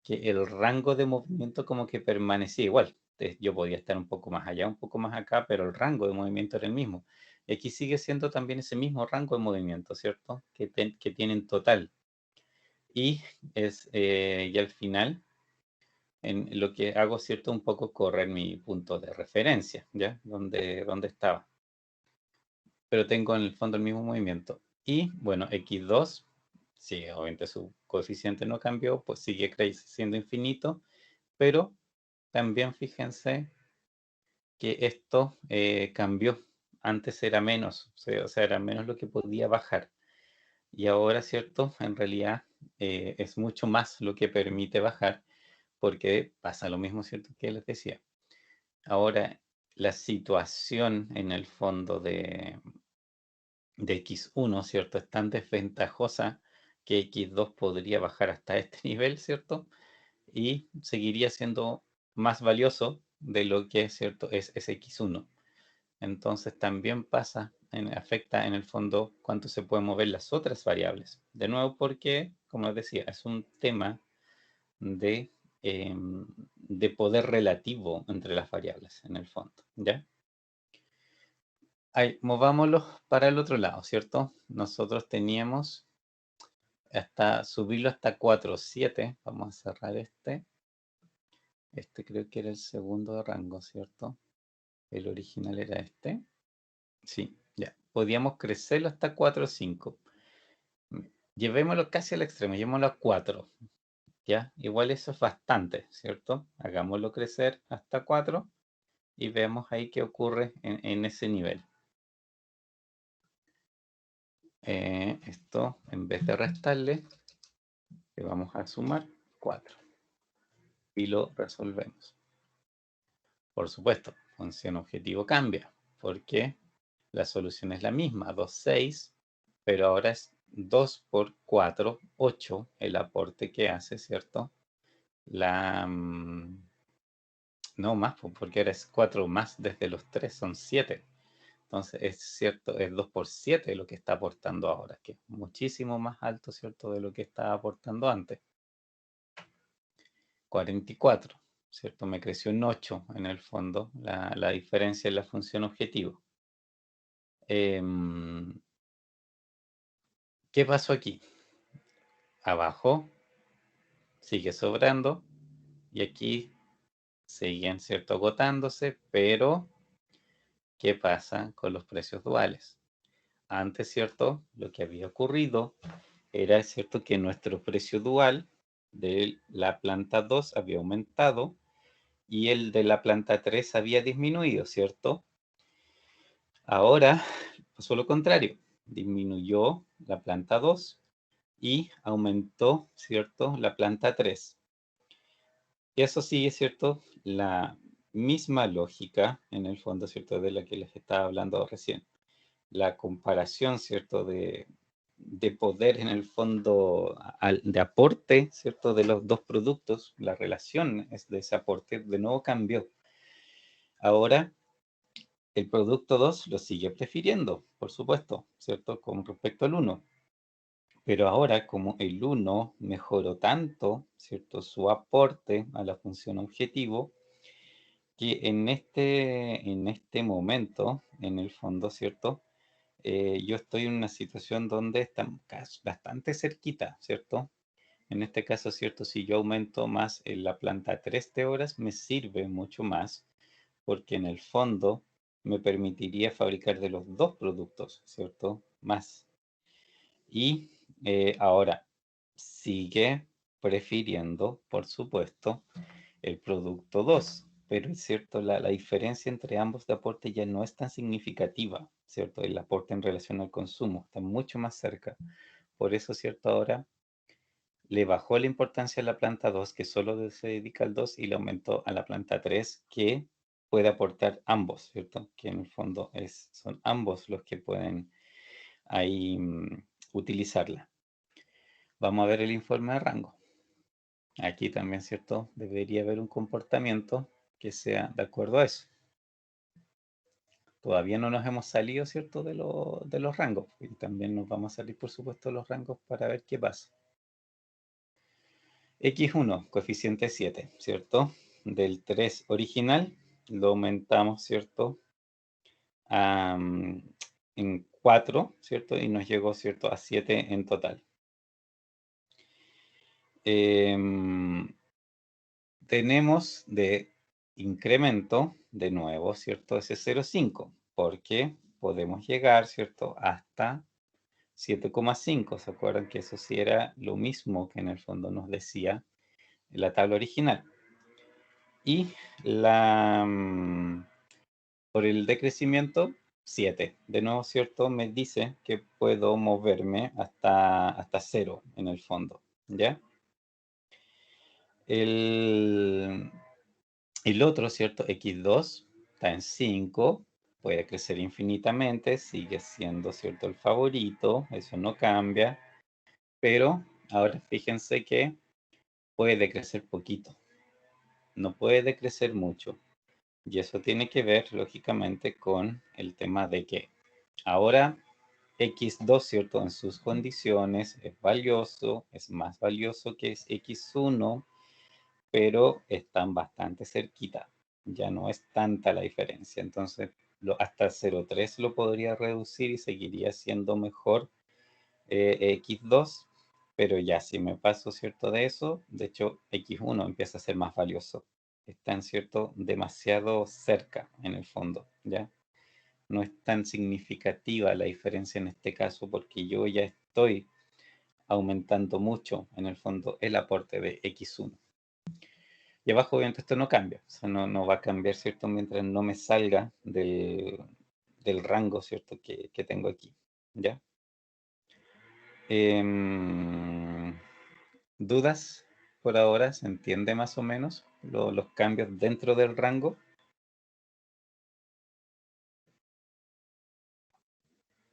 Que el rango de movimiento como que permanecía igual. Yo podía estar un poco más allá, un poco más acá, pero el rango de movimiento era el mismo. Y aquí sigue siendo también ese mismo rango de movimiento, ¿cierto? Que tienen total. Y y al final, en lo que hago, ¿cierto? Un poco correr mi punto de referencia, ¿ya? Donde estaba. Pero tengo en el fondo el mismo movimiento. Y bueno, X2, sí, obviamente su coeficiente no cambió, pues sigue siendo infinito, pero también fíjense que esto cambió. Antes era menos, o sea, era menos lo que podía bajar. Y ahora, ¿cierto? En realidad es mucho más lo que permite bajar, porque pasa lo mismo, ¿cierto? Que les decía. Ahora, la situación en el fondo de X1, ¿cierto? Es tan desventajosa que X2 podría bajar hasta este nivel, ¿cierto? Y seguiría siendo más valioso de lo que, ¿cierto? Es X1. Entonces también afecta en el fondo cuánto se pueden mover las otras variables. De nuevo porque, como les decía, es un tema de, de poder relativo entre las variables en el fondo, ¿ya? Ahí, movámoslo para el otro lado, ¿cierto? Nosotros teníamos subirlo hasta 4,7. Vamos a cerrar este. Este creo que era el segundo de rango, ¿cierto? El original era este. Sí, ya. Podíamos crecerlo hasta 4,5. Llevémoslo casi al extremo, llevémoslo a 4. ¿Ya? Igual eso es bastante, ¿cierto? Hagámoslo crecer hasta 4 y vemos ahí qué ocurre en ese nivel. Esto, en vez de restarle, le vamos a sumar 4 y lo resolvemos. Por supuesto, función objetivo cambia, porque la solución es la misma, 2,6, pero ahora es 2 por 4, 8 el aporte que hace, ¿cierto? No más, porque ahora es 4 más desde los 3, son 7. Entonces es cierto, es 2 por 7 lo que está aportando ahora, que es muchísimo más alto, ¿cierto? De lo que estaba aportando antes. 44, ¿cierto? Me creció un 8 en el fondo, la diferencia en la función objetivo. ¿Qué pasó aquí? Abajo sigue sobrando y aquí siguen, ¿cierto? Agotándose, pero ¿qué pasa con los precios duales? Antes, ¿cierto? Lo que había ocurrido era cierto que nuestro precio dual de la planta 2 había aumentado y el de la planta 3 había disminuido, ¿cierto? Ahora pasó lo contrario, disminuyó la planta 2 y aumentó, ¿cierto?, la planta 3. Y eso sí es cierto, la misma lógica, en el fondo, ¿cierto?, de la que les estaba hablando recién. La comparación, ¿cierto?, de poder en el fondo, de aporte, ¿cierto?, de los dos productos, la relación es de ese aporte, de nuevo cambió. Ahora, el producto 2 lo sigue prefiriendo, por supuesto, ¿cierto?, con respecto al uno. Pero ahora, como el uno mejoró tanto, ¿cierto?, su aporte a la función objetivo, que en este momento, en el fondo, ¿cierto? Yo estoy en una situación donde estamos bastante cerquita, ¿cierto? En este caso, ¿cierto? Si yo aumento más en la planta 3 de horas, me sirve mucho más, porque en el fondo me permitiría fabricar de los dos productos, ¿cierto? Más. Y ahora sigue prefiriendo, por supuesto, el producto 2, pero es cierto, la diferencia entre ambos de aporte ya no es tan significativa, ¿cierto? El aporte en relación al consumo está mucho más cerca. Por eso, ¿cierto? Ahora le bajó la importancia a la planta 2, que solo se dedica al 2, y le aumentó a la planta 3, que puede aportar ambos, ¿cierto? Que en el fondo son ambos los que pueden ahí utilizarla. Vamos a ver el informe de rango. Aquí también, ¿cierto? Debería haber un comportamiento que sea de acuerdo a eso. Todavía no nos hemos salido, ¿cierto? De los rangos. Y también nos vamos a salir, por supuesto, de los rangos para ver qué pasa. X1, coeficiente 7, ¿cierto? Del 3 original lo aumentamos, ¿cierto? En 4, ¿cierto? Y nos llegó, ¿cierto? A 7 en total. Tenemos de incremento, de nuevo, ¿cierto? Ese 0,5, porque podemos llegar, ¿cierto? Hasta 7,5. ¿Se acuerdan que eso sí era lo mismo que en el fondo nos decía la tabla original? Y por el decrecimiento, 7. De nuevo, ¿cierto? Me dice que puedo moverme hasta 0 en el fondo, ¿ya? El otro, ¿cierto? X2 está en 5, puede crecer infinitamente, sigue siendo, ¿cierto?, el favorito, eso no cambia, pero ahora fíjense que puede decrecer poquito, no puede decrecer mucho. Y eso tiene que ver, lógicamente, con el tema de que ahora X2, ¿cierto?, en sus condiciones es valioso, es más valioso que es X1, pero están bastante cerquita. Ya no es tanta la diferencia. Entonces, hasta 0,3 lo podría reducir y seguiría siendo mejor X2, pero ya si me paso, ¿cierto?, de eso, de hecho, X1 empieza a ser más valioso. Están, ¿cierto?, demasiado cerca en el fondo, ¿ya? No es tan significativa la diferencia en este caso porque yo ya estoy aumentando mucho, en el fondo, el aporte de X1. Y abajo, obviamente, esto no cambia. O sea, no va a cambiar, ¿cierto? Mientras no me salga del rango, ¿cierto? Que tengo aquí. ¿Ya? ¿Dudas por ahora? ¿Se entiende más o menos los cambios dentro del rango?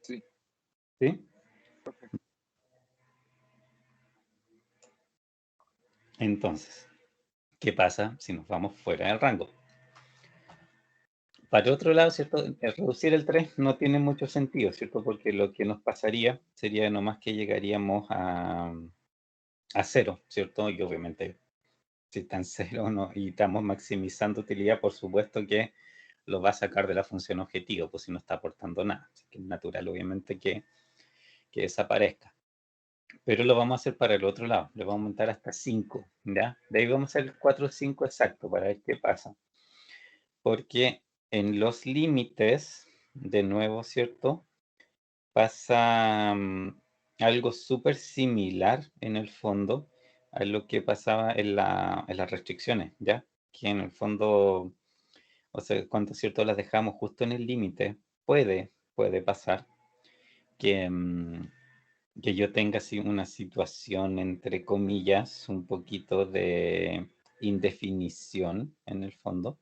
Sí, ¿Sí? profe. Entonces, ¿qué pasa si nos vamos fuera del rango? Para otro lado, ¿cierto? Reducir el 3 no tiene mucho sentido, ¿cierto? Porque lo que nos pasaría sería nomás que llegaríamos a 0, ¿cierto? Y obviamente, si está en 0 no, y estamos maximizando utilidad, por supuesto que lo va a sacar de la función objetivo, pues si no está aportando nada. Así que es natural, obviamente, que desaparezca. Pero lo vamos a hacer para el otro lado, le vamos a aumentar hasta 5, ¿ya? De ahí vamos a hacer el 4 o 5 exacto para ver qué pasa. Porque en los límites, de nuevo, ¿cierto? Pasa algo súper similar en el fondo a lo que pasaba en las restricciones, ¿ya? Que en el fondo, o sea, cuando cierto las dejamos justo en el límite, puede pasar que, que yo tenga así una situación, entre comillas, un poquito de indefinición en el fondo.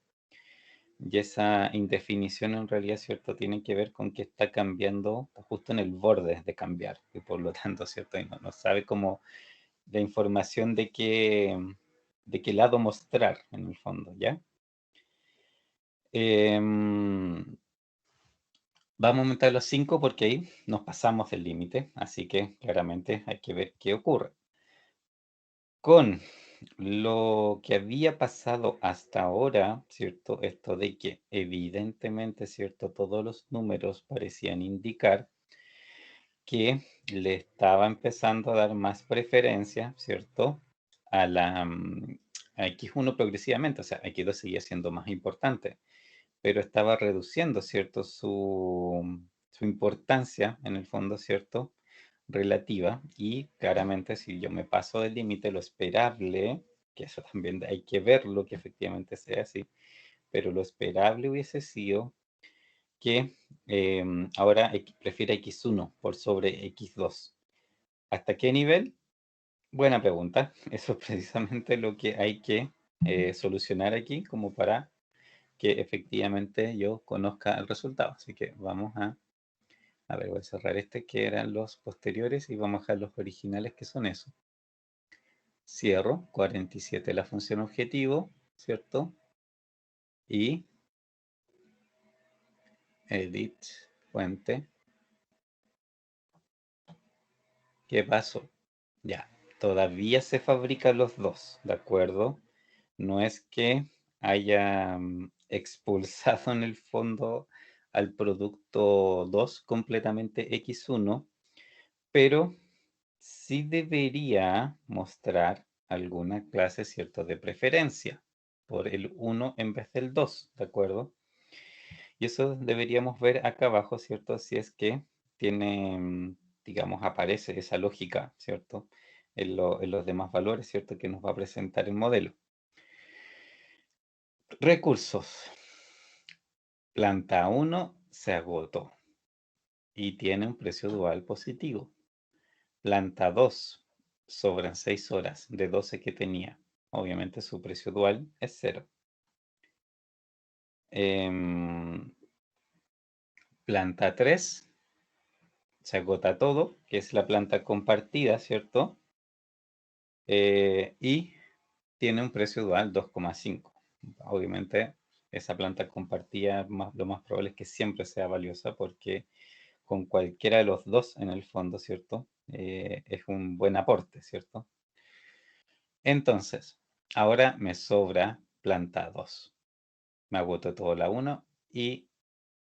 Y esa indefinición en realidad, ¿cierto? Tiene que ver con que está cambiando, está justo en el borde de cambiar, y por lo tanto, ¿cierto? Y no sabe cómo la información de qué lado mostrar en el fondo, ¿ya? Vamos a aumentar los 5 porque ahí nos pasamos del límite, así que claramente hay que ver qué ocurre. Con lo que había pasado hasta ahora, ¿cierto? Esto de que evidentemente, ¿cierto? Todos los números parecían indicar que le estaba empezando a dar más preferencia, ¿cierto? A a X1 progresivamente, o sea, X2 seguía siendo más importante, pero estaba reduciendo, ¿cierto? Su importancia en el fondo, ¿cierto? Relativa, y claramente si yo me paso del límite, lo esperable, que eso también hay que verlo, que efectivamente sea así, pero lo esperable hubiese sido que ahora prefiera X1 por sobre X2. ¿Hasta qué nivel? Buena pregunta. Eso es precisamente lo que hay que solucionar aquí como para que efectivamente yo conozca el resultado. Así que vamos a ver, voy a cerrar este que eran los posteriores y vamos a dejar los originales que son eso. Cierro, 47 la función objetivo, ¿cierto? Y edit, fuente. ¿Qué pasó? Ya, todavía se fabrican los dos, ¿de acuerdo? No es que haya expulsado en el fondo al producto 2 completamente X1, pero sí debería mostrar alguna clase, ¿cierto?, de preferencia por el 1 en vez del 2, ¿de acuerdo? Y eso deberíamos ver acá abajo, ¿cierto? Si es que tiene, digamos, aparece esa lógica, ¿cierto? En los demás valores, ¿cierto? Que nos va a presentar el modelo. Recursos. Planta 1 se agotó y tiene un precio dual positivo. Planta 2, sobran 6 horas de 12 que tenía. Obviamente su precio dual es 0. Planta 3, se agota todo, que es la planta compartida, ¿cierto? Y tiene un precio dual 2,5. Obviamente esa planta compartida lo más probable es que siempre sea valiosa porque con cualquiera de los dos en el fondo, ¿cierto? Es un buen aporte, ¿cierto? Entonces, ahora me sobra planta 2. Me agotó toda la 1 y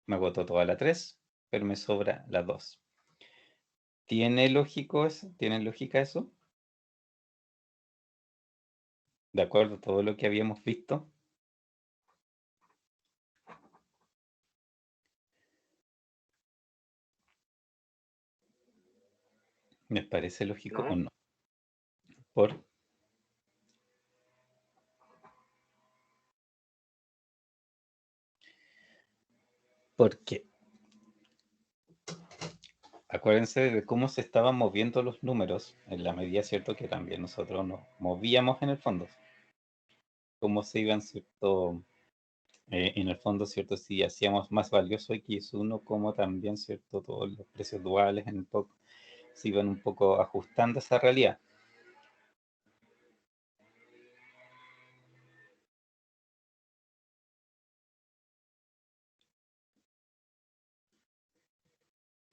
me agotó toda la 3, pero me sobra la 2. ¿Tiene lógico eso? ¿Tiene lógica eso? De acuerdo a todo lo que habíamos visto. ¿Me parece lógico o ¿no? no? ¿Por? Porque acuérdense de cómo se estaban moviendo los números en la medida, ¿cierto? Que también nosotros nos movíamos en el fondo. Cómo se iban, ¿cierto? En el fondo, ¿cierto? Si hacíamos más valioso X1, como también, ¿cierto? Todos los precios duales en el poco se iban un poco ajustando a esa realidad,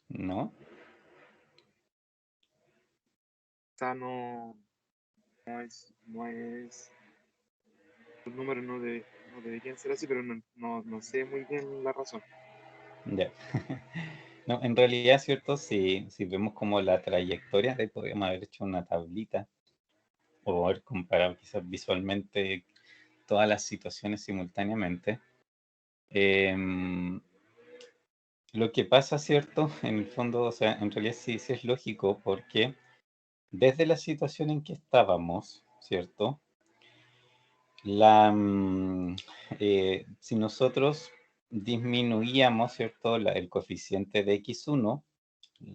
¿no? O sea, no es, los números no deberían ser así, pero no sé muy bien la razón. Ya. No, en realidad, ¿cierto? Si vemos como la trayectoria, ahí podríamos haber hecho una tablita o haber comparado quizás visualmente todas las situaciones simultáneamente. Em, Lo que pasa, ¿cierto? En el fondo, o sea, en realidad sí, sí es lógico porque desde la situación en que estábamos, ¿cierto? Si nosotros disminuíamos, ¿cierto? El coeficiente de x1,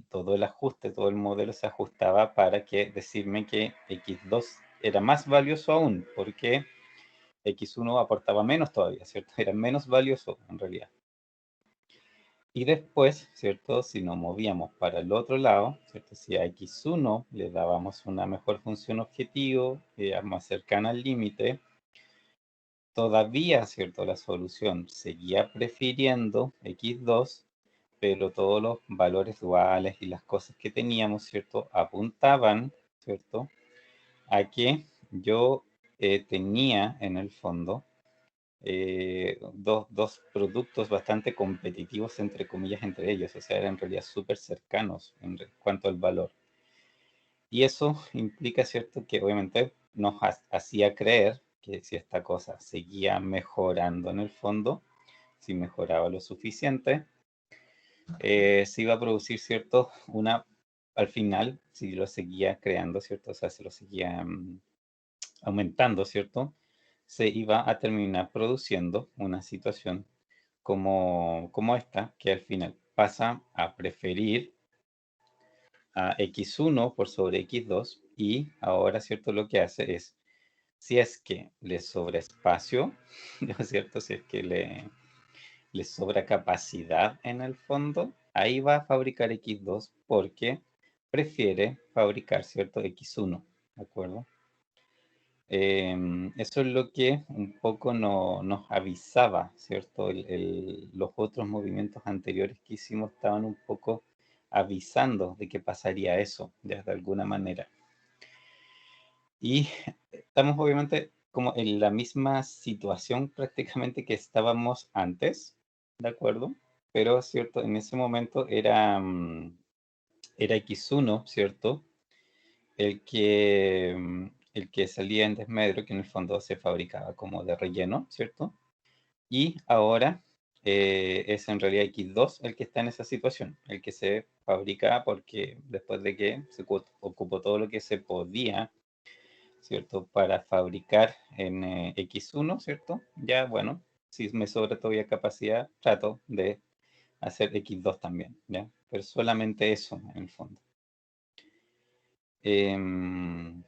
todo el ajuste, todo el modelo se ajustaba para que decirme que x2 era más valioso aún, porque x1 aportaba menos todavía, ¿cierto? Era menos valioso en realidad. Y después, ¿cierto? Si nos movíamos para el otro lado, ¿cierto? Si a x1 le dábamos una mejor función objetivo, más cercana al límite, todavía, ¿cierto? La solución seguía prefiriendo x2, pero todos los valores duales y las cosas que teníamos, ¿cierto? Apuntaban, ¿cierto? A que yo tenía en el fondo dos productos bastante competitivos, entre comillas, entre ellos, o sea, eran en realidad súper cercanos en cuanto al valor. Y eso implica, ¿cierto?, que obviamente nos hacía creer que si esta cosa seguía mejorando en el fondo, si mejoraba lo suficiente, se iba a producir, ¿cierto?, al final, si lo seguía creando, ¿cierto?, o sea, se lo seguía aumentando, ¿cierto?, se iba a terminar produciendo una situación como esta, que al final pasa a preferir a x1 por sobre x2 y ahora, ¿cierto? Lo que hace es, si es que le sobra espacio, ¿no es cierto? Si es que le sobra capacidad en el fondo, ahí va a fabricar x2 porque prefiere fabricar, ¿cierto? x1, ¿de acuerdo? Eso es lo que un poco nos avisaba, ¿cierto? Los otros movimientos anteriores que hicimos estaban un poco avisando de que pasaría eso, ya de alguna manera. Y estamos obviamente como en la misma situación prácticamente que estábamos antes, ¿de acuerdo? Pero, ¿cierto? En ese momento era x1, ¿cierto? El que salía en desmedro, que en el fondo se fabricaba como de relleno, ¿cierto? Y ahora es en realidad X2 el que está en esa situación, el que se fabrica porque después de que se ocupó todo lo que se podía, ¿cierto? Para fabricar en X1, ¿cierto? Ya, bueno, si me sobra todavía capacidad, trato de hacer X2 también, ¿ya? Pero solamente eso en el fondo. Em,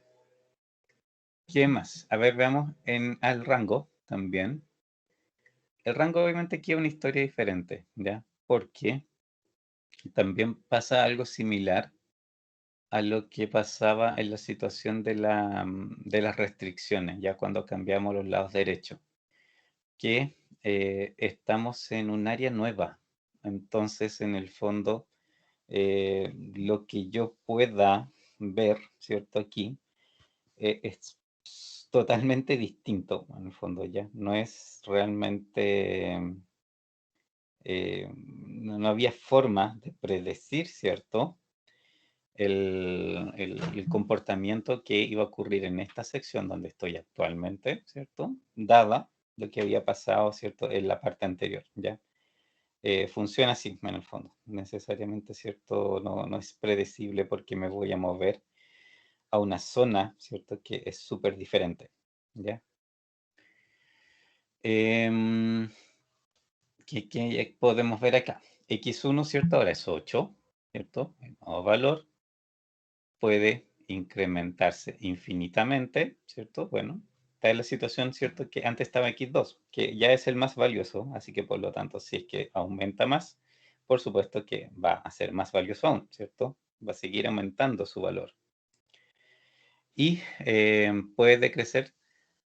¿Qué más? A ver, veamos al rango también. El rango obviamente aquí es una historia diferente, ¿ya? Porque también pasa algo similar a lo que pasaba en la situación de las restricciones, ya cuando cambiamos los lados derechos, que estamos en un área nueva. Entonces, en el fondo, lo que yo pueda ver, ¿cierto? Aquí es totalmente distinto, en el fondo, ya. No es realmente, no había forma de predecir, ¿cierto? El comportamiento que iba a ocurrir en esta sección donde estoy actualmente, ¿cierto? Dada lo que había pasado, ¿cierto? En la parte anterior, ¿ya? Funciona así, en el fondo. Necesariamente, ¿cierto? No es predecible porque me voy a mover a una zona, ¿cierto? Que es súper diferente, ¿ya? Em, ¿qué podemos ver acá? X1, ¿cierto? Ahora es 8, ¿cierto? El nuevo valor puede incrementarse infinitamente, ¿cierto? Bueno, está en la situación, ¿cierto? Que antes estaba X2, que ya es el más valioso, así que por lo tanto, si es que aumenta más, por supuesto que va a ser más valioso aún, ¿cierto? Va a seguir aumentando su valor. Y puede decrecer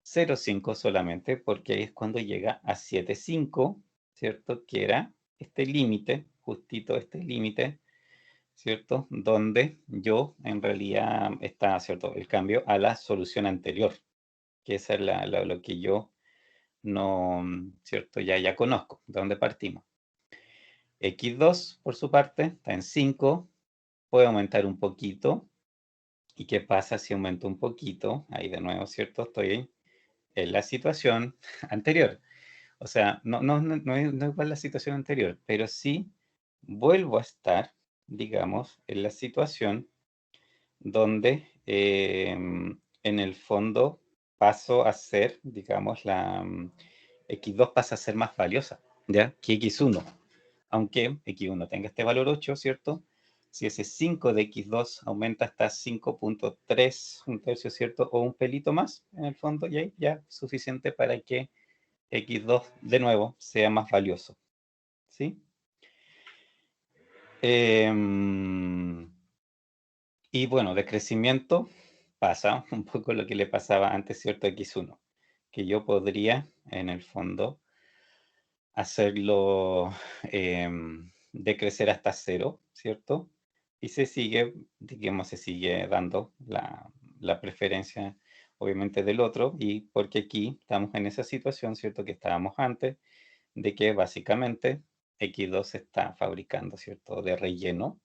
0,5 solamente, porque ahí es cuando llega a 7,5, ¿cierto? Que era este límite, justito este límite, ¿cierto? Donde yo en realidad está, ¿cierto? El cambio a la solución anterior, que esa es lo que yo no, ¿cierto? Ya conozco, de dónde partimos. X2, por su parte, está en 5, puede aumentar un poquito. ¿Y qué pasa si aumento un poquito? Ahí de nuevo, ¿cierto? Estoy en la situación anterior. O sea, no es igual la situación anterior, pero sí vuelvo a estar, digamos, en la situación donde en el fondo paso a ser, digamos, X2 pasa a ser más valiosa, ¿ya? Que X1. Aunque X1 tenga este valor 8, ¿cierto? Si ese 5 de X2 aumenta hasta 5.3, un tercio, ¿cierto? O un pelito más, en el fondo, y ahí ya suficiente para que X2 de nuevo sea más valioso, ¿sí? Y bueno, de crecimiento pasa un poco lo que le pasaba antes, ¿cierto? A X1, que yo podría, en el fondo, hacerlo decrecer hasta cero, ¿cierto? Y se sigue, digamos, se sigue dando la preferencia, obviamente, del otro, y porque aquí estamos en esa situación, ¿cierto? Que estábamos antes, de que básicamente X2 se está fabricando, ¿cierto? De relleno,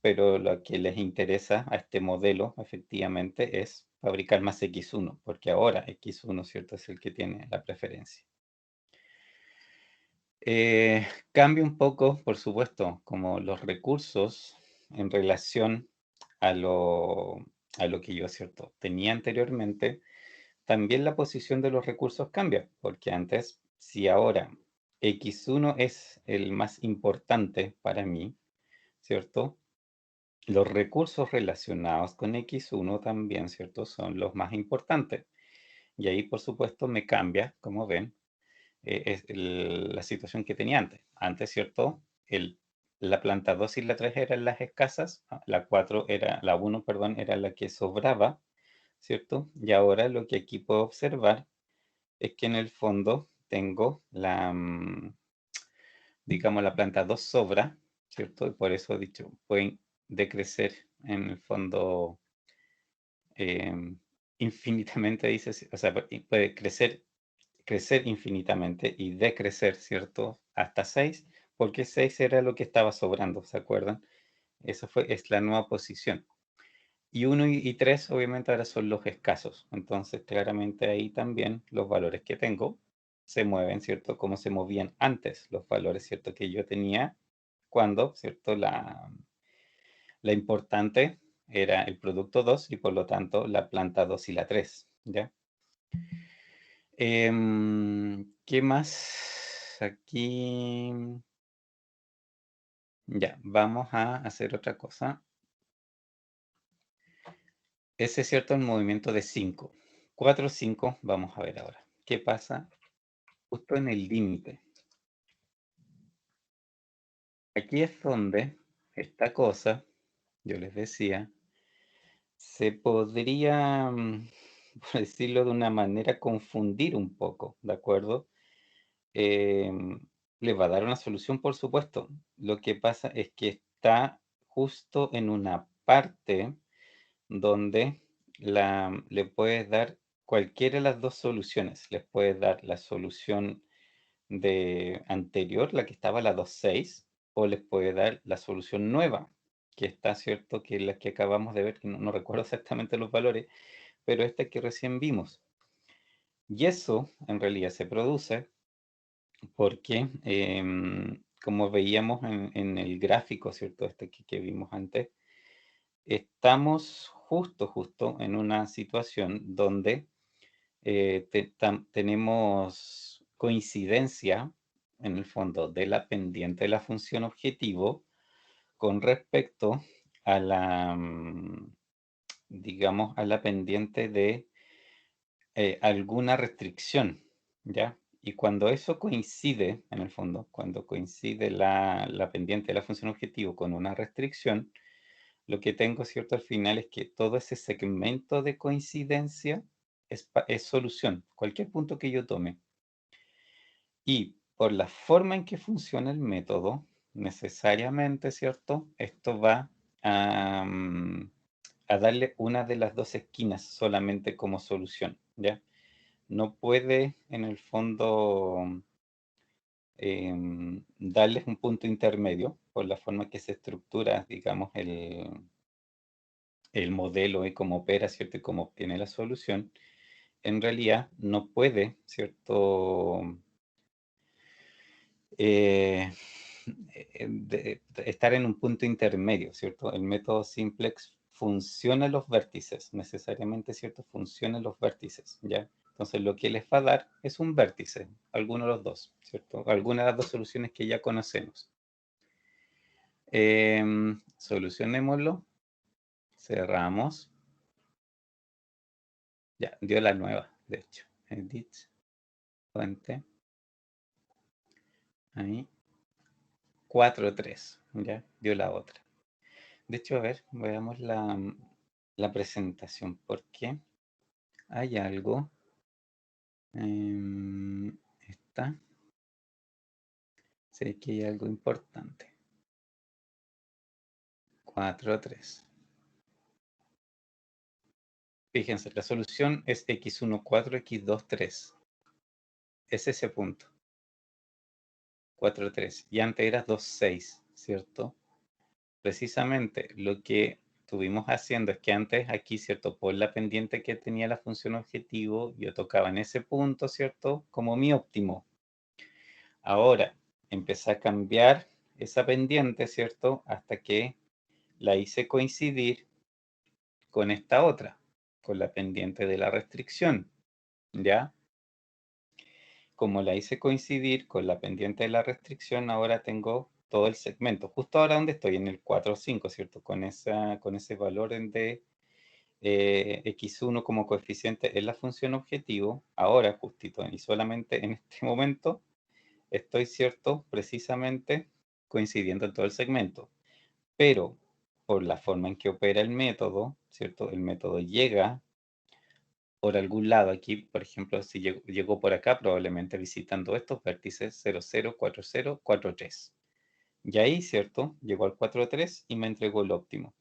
pero lo que les interesa a este modelo, efectivamente, es fabricar más X1, porque ahora X1, ¿cierto? Es el que tiene la preferencia. Cambia un poco, por supuesto, como los recursos en relación a lo que yo, ¿cierto? Tenía anteriormente, también la posición de los recursos cambia, porque antes, si ahora X1 es el más importante para mí, ¿cierto? Los recursos relacionados con X1 también, ¿cierto? Son los más importantes. Y ahí, por supuesto, me cambia, como ven, es la situación que tenía antes. Antes, ¿cierto? La planta 2 y la 3 eran las escasas, la 4 era, la uno, perdón, era la que sobraba, ¿cierto? Y ahora lo que aquí puedo observar es que en el fondo tengo digamos, la planta 2 sobra, ¿cierto? Y por eso he dicho, pueden decrecer en el fondo infinitamente, dice, o sea, puede crecer infinitamente y decrecer, ¿cierto? Hasta 6, porque 6 era lo que estaba sobrando, ¿se acuerdan? Es la nueva posición. Y 1 y 3 obviamente ahora son los escasos. Entonces, claramente ahí también los valores que tengo se mueven, ¿cierto? Como se movían antes los valores, ¿cierto? Que yo tenía cuando, ¿cierto? La importante era el producto 2 y por lo tanto la planta 2 y la 3, ¿ya? ¿Qué más? Aquí, ya, vamos a hacer otra cosa. Ese es cierto el movimiento de 5. 4, 5, vamos a ver ahora. ¿Qué pasa? Justo en el límite. Aquí es donde esta cosa, yo les decía, se podría, por decirlo de una manera, confundir un poco, ¿de acuerdo? Em, Le va a dar una solución, por supuesto. Lo que pasa es que está justo en una parte donde le puedes dar cualquiera de las dos soluciones. Les puedes dar la solución de anterior, la que estaba la 2.6, o les puede dar la solución nueva, que está, ¿cierto? Que es la que acabamos de ver, que no recuerdo exactamente los valores, pero esta que recién vimos. Y eso en realidad se produce porque, como veíamos en el gráfico, ¿cierto? Este que vimos antes, estamos justo en una situación donde tenemos coincidencia, en el fondo, de la pendiente de la función objetivo con respecto a digamos, a la pendiente de alguna restricción, ¿ya? Y cuando eso coincide, en el fondo, cuando coincide la pendiente de la función objetivo con una restricción, lo que tengo, ¿cierto? Al final es que todo ese segmento de coincidencia es solución, cualquier punto que yo tome. Y por la forma en que funciona el método, necesariamente, ¿cierto? Esto va a darle una de las dos esquinas solamente como solución, ¿ya? No puede, en el fondo, darles un punto intermedio por la forma que se estructura, digamos, el modelo y cómo opera, ¿cierto? Y cómo obtiene la solución. En realidad, no puede, ¿cierto? Eh, estar en un punto intermedio, ¿cierto? El método simplex funciona en los vértices, necesariamente, ¿cierto? Funciona en los vértices, ¿ya? Entonces lo que les va a dar es un vértice, alguno de los dos, ¿cierto? Alguna de las dos soluciones que ya conocemos. Solucionémoslo, cerramos. Ya, dio la nueva, de hecho. Edit, fuente. Ahí. 4.3, ya, dio la otra. De hecho, a ver, veamos la presentación, porque hay algo. Está. Sé que hay algo importante. 4.3. Fíjense, la solución es x1,4, x2,3. Es ese punto. 4.3. Y antes era 2.6, ¿cierto? Precisamente lo que estuvimos haciendo es que antes aquí, ¿cierto? Por la pendiente que tenía la función objetivo, yo tocaba en ese punto, ¿cierto? Como mi óptimo. Ahora empecé a cambiar esa pendiente, ¿cierto? Hasta que la hice coincidir con esta otra, con la pendiente de la restricción, ¿ya? Como la hice coincidir con la pendiente de la restricción, ahora tengo todo el segmento. Justo ahora donde estoy, en el 4,5, ¿cierto? Con ese valor de x1 como coeficiente en la función objetivo, ahora justito y solamente en este momento estoy, ¿cierto? Precisamente coincidiendo en todo el segmento. Pero por la forma en que opera el método, ¿cierto? El método llega por algún lado aquí, por ejemplo, si llegó por acá, probablemente visitando estos vértices 00, 40, 43. Y ahí, ¿cierto? Llegó al 4,3 y me entregó el óptimo.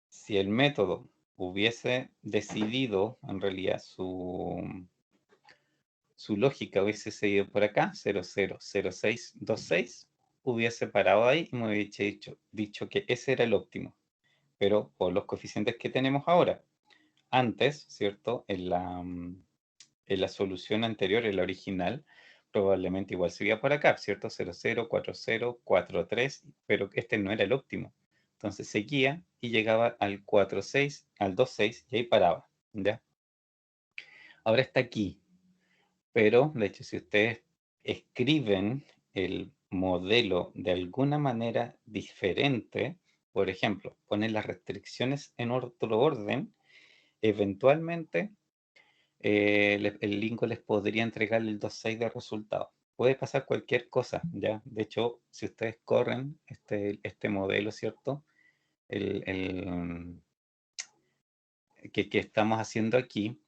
Si el método hubiese decidido, en realidad, su lógica hubiese seguido por acá, 000626, hubiese parado ahí y me hubiese dicho que ese era el óptimo. Pero por los coeficientes que tenemos ahora, antes, ¿cierto? En la solución anterior, en la original, probablemente igual seguía por acá, ¿cierto? 00, 40, 43, pero este no era el óptimo. Entonces seguía y llegaba al 4,6, al 2,6 y ahí paraba, ¿ya? Ahora está aquí, pero de hecho si ustedes escriben el modelo de alguna manera diferente, por ejemplo, ponen las restricciones en otro orden, eventualmente el Lingo les podría entregar el 2,6 de resultado. Puede pasar cualquier cosa, ¿ya? De hecho, si ustedes corren este modelo, ¿cierto? El que estamos haciendo aquí,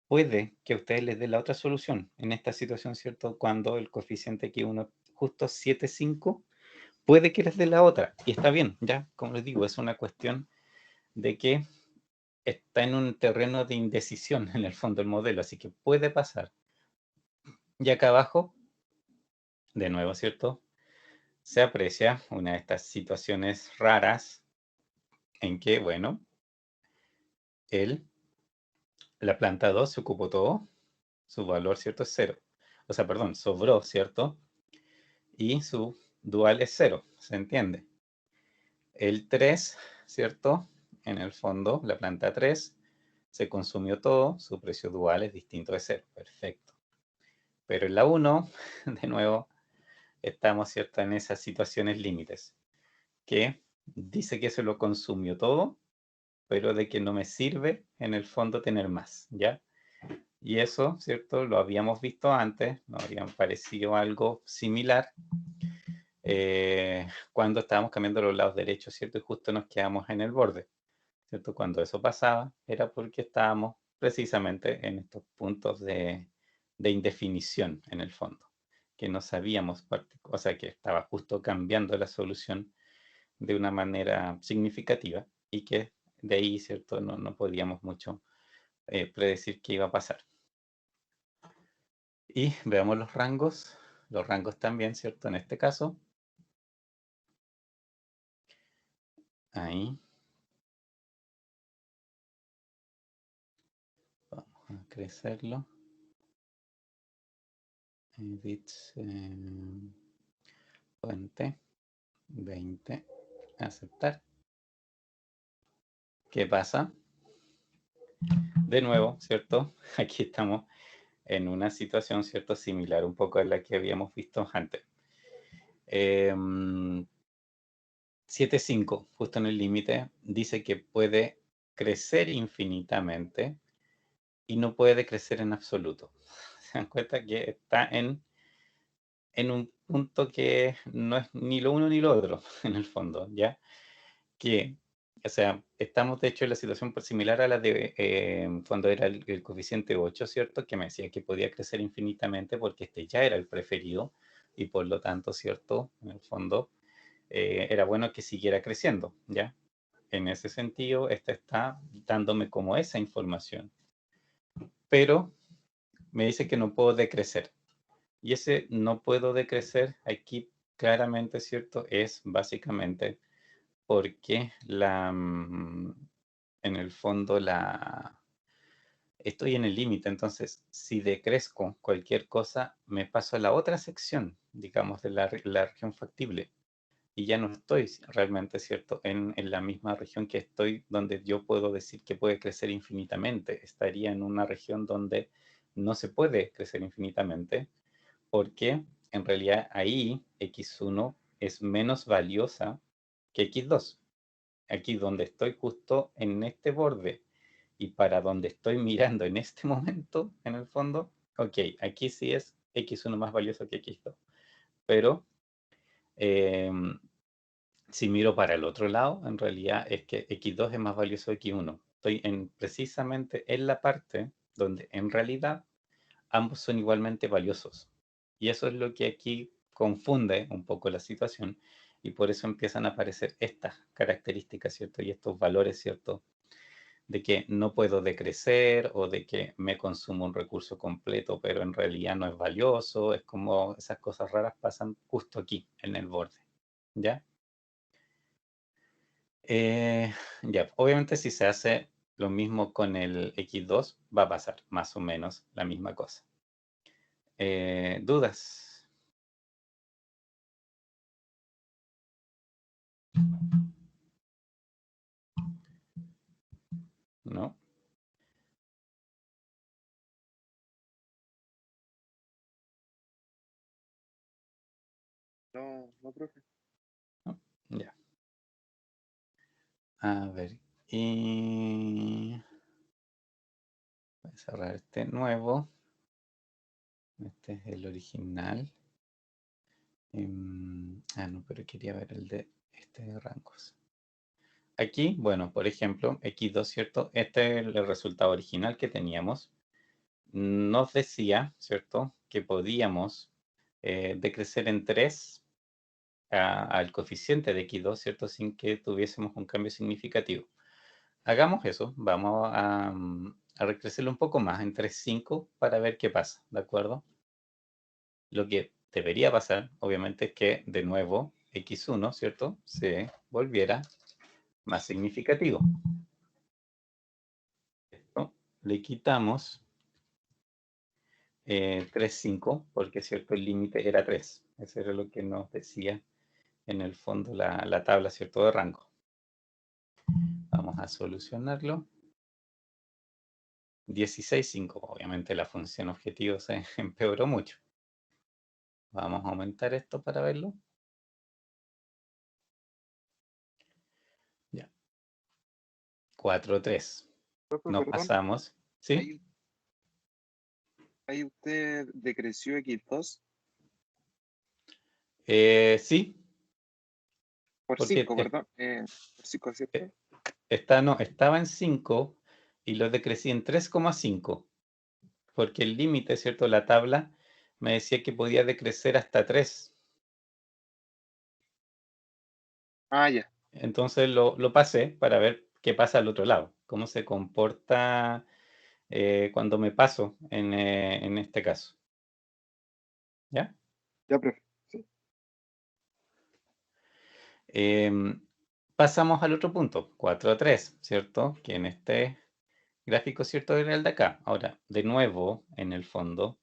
puede que a ustedes les dé la otra solución. En esta situación, ¿cierto? Cuando el coeficiente aquí uno justo 7,5, puede que les dé la otra. Y está bien, ¿ya? Como les digo, es una cuestión de que está en un terreno de indecisión en el fondo el modelo, así que puede pasar. Y acá abajo, de nuevo, ¿cierto? Se aprecia una de estas situaciones raras en que, bueno, la planta 2 se ocupó todo, su valor, ¿cierto? Es 0. O sea, perdón, sobró, ¿cierto? Y su dual es 0, ¿se entiende? El 3, ¿cierto? En el fondo, la planta 3 se consumió todo, su precio dual es distinto de 0, perfecto. Pero en la 1, de nuevo, estamos, ¿cierto? En esas situaciones límites, que dice que se lo consumió todo, pero de que no me sirve en el fondo tener más, ¿ya? Y eso, ¿cierto? Lo habíamos visto antes, nos habían parecido algo similar cuando estábamos cambiando los lados derechos, ¿cierto? Y justo nos quedamos en el borde, ¿cierto? Cuando eso pasaba era porque estábamos precisamente en estos puntos de indefinición en el fondo, que no sabíamos, o sea, que estaba justo cambiando la solución de una manera significativa y que de ahí, ¿cierto? No podíamos mucho predecir qué iba a pasar. Y veamos los rangos también, ¿cierto? En este caso, ahí, vamos a crecerlo, edit, fuente, 20, aceptar. ¿Qué pasa? De nuevo, ¿cierto? Aquí estamos en una situación, ¿cierto? Similar un poco a la que habíamos visto antes. 7,5, justo en el límite, dice que puede crecer infinitamente y no puede decrecer en absoluto. Se dan cuenta que está en un punto que no es ni lo uno ni lo otro, en el fondo, ¿ya? Que, o sea, estamos de hecho en la situación similar a la de cuando era el coeficiente 8, ¿cierto? Que me decía que podía crecer infinitamente porque este ya era el preferido y por lo tanto, ¿cierto? En el fondo, era bueno que siguiera creciendo, ¿ya? En ese sentido, esta está dándome como esa información. Pero me dice que no puedo decrecer. Y ese no puedo decrecer aquí claramente, ¿cierto? Es básicamente porque en el fondo estoy en el límite. Entonces, si decrezco cualquier cosa, me paso a la otra sección, digamos, de la región factible. Y ya no estoy realmente, ¿cierto?, en la misma región que estoy, donde yo puedo decir que puede crecer infinitamente. Estaría en una región donde no se puede crecer infinitamente, porque en realidad ahí x1 es menos valiosa que x2. Aquí donde estoy justo en este borde y para donde estoy mirando en este momento, en el fondo, ok, aquí sí es x1 más valioso que x2. Pero si miro para el otro lado, en realidad es que x2 es más valioso que x1. Estoy precisamente en la parte donde en realidad ambos son igualmente valiosos. Y eso es lo que aquí confunde un poco la situación y por eso empiezan a aparecer estas características, ¿cierto? Y estos valores, ¿cierto? De que no puedo decrecer o de que me consumo un recurso completo, pero en realidad no es valioso. Es como esas cosas raras pasan justo aquí, en el borde. ¿Ya? Ya, obviamente si se hace lo mismo con el x2, va a pasar más o menos la misma cosa. ¿Dudas? ¿No? No, no, profe. ¿No? Ya. A ver, y voy a cerrar este nuevo. Este es el original. No, pero quería ver el de este de rangos. Aquí, bueno, por ejemplo, x2, ¿cierto? Este es el resultado original que teníamos. Nos decía, ¿cierto?, que podíamos decrecer en 3 al coeficiente de x2, ¿cierto?, sin que tuviésemos un cambio significativo. Hagamos eso, vamos a recrecerlo un poco más, en 3,5, para ver qué pasa, ¿de acuerdo? Lo que debería pasar, obviamente, es que de nuevo x1, ¿cierto?, se volviera más significativo. Esto le quitamos 3,5, porque cierto, el límite era 3. Eso era lo que nos decía en el fondo la tabla, ¿cierto?, de rango. Vamos a solucionarlo. 16,5. Obviamente la función objetivo se empeoró mucho. Vamos a aumentar esto para verlo. Ya. 4,3. Profe, Nos perdón. pasamos. ¿Sí? Ahí, ahí usted decreció x2 Sí, por porque 5, perdón. Por 5, eh, ¿cierto? no, estaba en 5 y lo decrecí en 3,5. Porque el límite, ¿cierto? La tabla me decía que podía decrecer hasta 3. Ah, ya. Entonces lo pasé para ver qué pasa al otro lado, cómo se comporta cuando me paso en este caso. ¿Ya? Ya, profe. Sí. Pasamos al otro punto, 4,3, ¿cierto? Que en este gráfico, ¿cierto? Era el de acá. Ahora, de nuevo, en el fondo,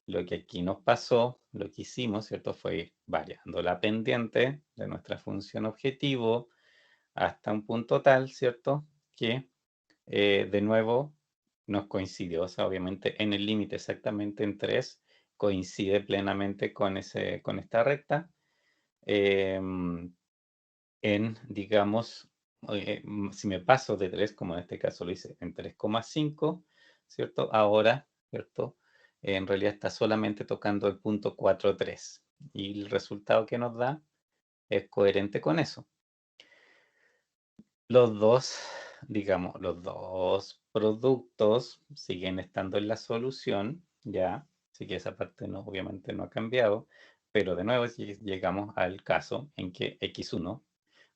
Lo que aquí nos pasó, lo que hicimos, ¿cierto? Fue ir variando la pendiente de nuestra función objetivo hasta un punto tal, ¿cierto? Que de nuevo nos coincidió, o sea, obviamente en el límite exactamente en 3 coincide plenamente con, con esta recta. Digamos, si me paso de 3 como en este caso lo hice en 3,5, ¿cierto? Ahora, ¿cierto? En realidad está solamente tocando el punto 4,3 y el resultado que nos da es coherente con eso. Los dos, digamos, los dos productos siguen estando en la solución, ya, así que esa parte no, obviamente no ha cambiado, pero de nuevo llegamos al caso en que x1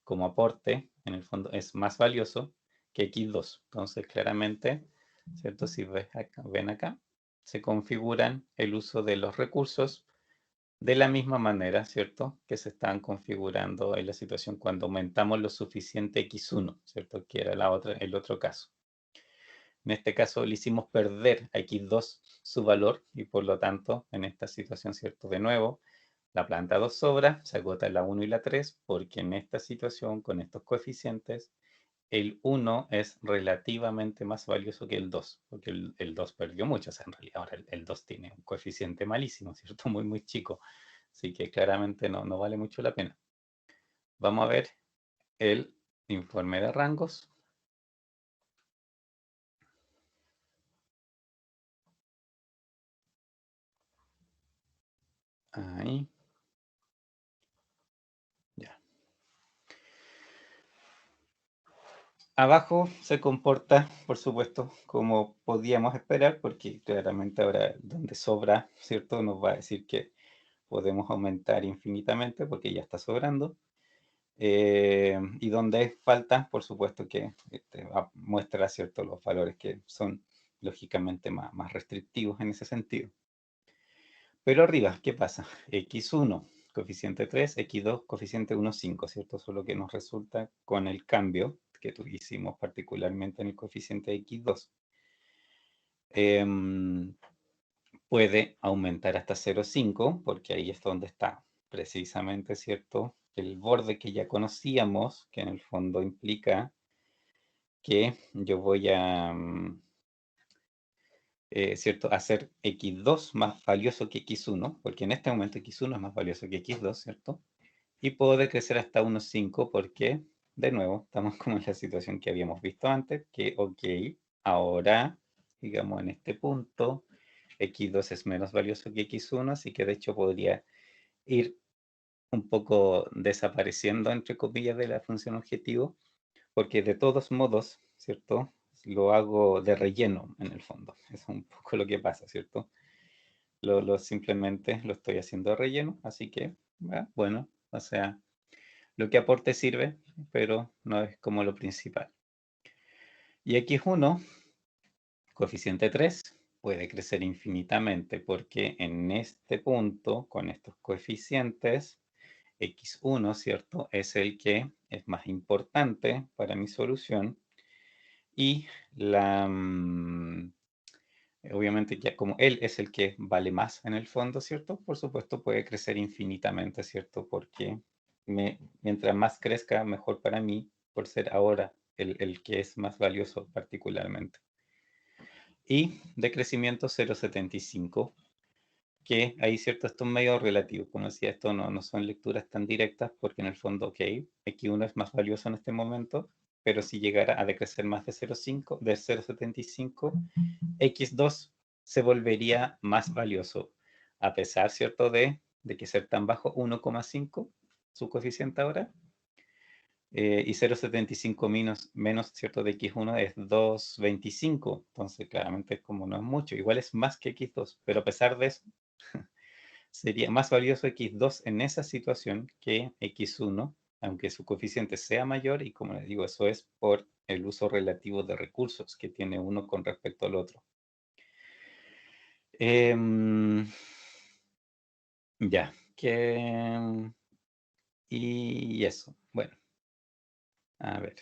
como aporte, en el fondo, es más valioso que x2. Entonces, claramente, ¿cierto? Si ven acá, se configuran el uso de los recursos de la misma manera, ¿cierto? Que se están configurando en la situación cuando aumentamos lo suficiente x1, ¿cierto? Que era el otro caso. En este caso le hicimos perder a x2 su valor y por lo tanto, en esta situación, ¿cierto? De nuevo, la planta 2 sobra, se agota la 1 y la 3 porque en esta situación, con estos coeficientes, el 1 es relativamente más valioso que el 2, porque el 2 perdió mucho, o sea, en realidad ahora el 2 tiene un coeficiente malísimo, ¿cierto? Muy, muy chico, así que claramente no vale mucho la pena. Vamos a ver el informe de rangos. Ahí, ya. Abajo se comporta, por supuesto, como podíamos esperar, porque claramente ahora donde sobra, ¿cierto? Nos va a decir que podemos aumentar infinitamente porque ya está sobrando. Y donde falta, por supuesto que muestra, ¿cierto? Los valores que son lógicamente más restrictivos en ese sentido. Pero arriba, ¿qué pasa? X1, coeficiente 3, X2, coeficiente 1,5, ¿cierto? Eso es lo que nos resulta con el cambio que hicimos particularmente en el coeficiente X2. Puede aumentar hasta 0,5, porque ahí es donde está precisamente, ¿cierto? El borde que ya conocíamos, que en el fondo implica que yo voy a, ¿cierto? Hacer X2 más valioso que X1, porque en este momento X1 es más valioso que X2, ¿cierto? Y puedo decrecer hasta 1,5 porque, de nuevo, estamos como en la situación que habíamos visto antes, que, ok, ahora, digamos, en este punto, X2 es menos valioso que X1, así que de hecho podría ir un poco desapareciendo, entre comillas, de la función objetivo, porque de todos modos, ¿cierto? Lo hago de relleno en el fondo. Eso es un poco lo que pasa, ¿cierto? Simplemente lo estoy haciendo de relleno, así que, bueno, o sea, lo que aporte sirve, pero no es como lo principal. Y X1, coeficiente 3, puede crecer infinitamente porque en este punto, con estos coeficientes, X1, ¿cierto? Es el que es más importante para mi solución y obviamente ya como él es el que vale más en el fondo, ¿cierto? Por supuesto puede crecer infinitamente, ¿cierto? Porque mientras más crezca, mejor para mí, por ser ahora el que es más valioso particularmente. Y de crecimiento 0,75, que ahí, ¿cierto? Esto es medio relativo. Como decía, esto no son lecturas tan directas porque en el fondo, ok, X1 es más valioso en este momento, pero si llegara a decrecer más de 0,5, de 0,75, X2 se volvería más valioso, a pesar, ¿cierto?, de que ser tan bajo 1,5, su coeficiente ahora, y 0,75 menos, ¿cierto?, de X1 es 2,25, entonces claramente como no es mucho, igual es más que X2, pero a pesar de eso, sería más valioso X2 en esa situación que X1, aunque su coeficiente sea mayor, y como les digo, eso es por el uso relativo de recursos que tiene uno con respecto al otro. Ya, y eso. Bueno, a ver.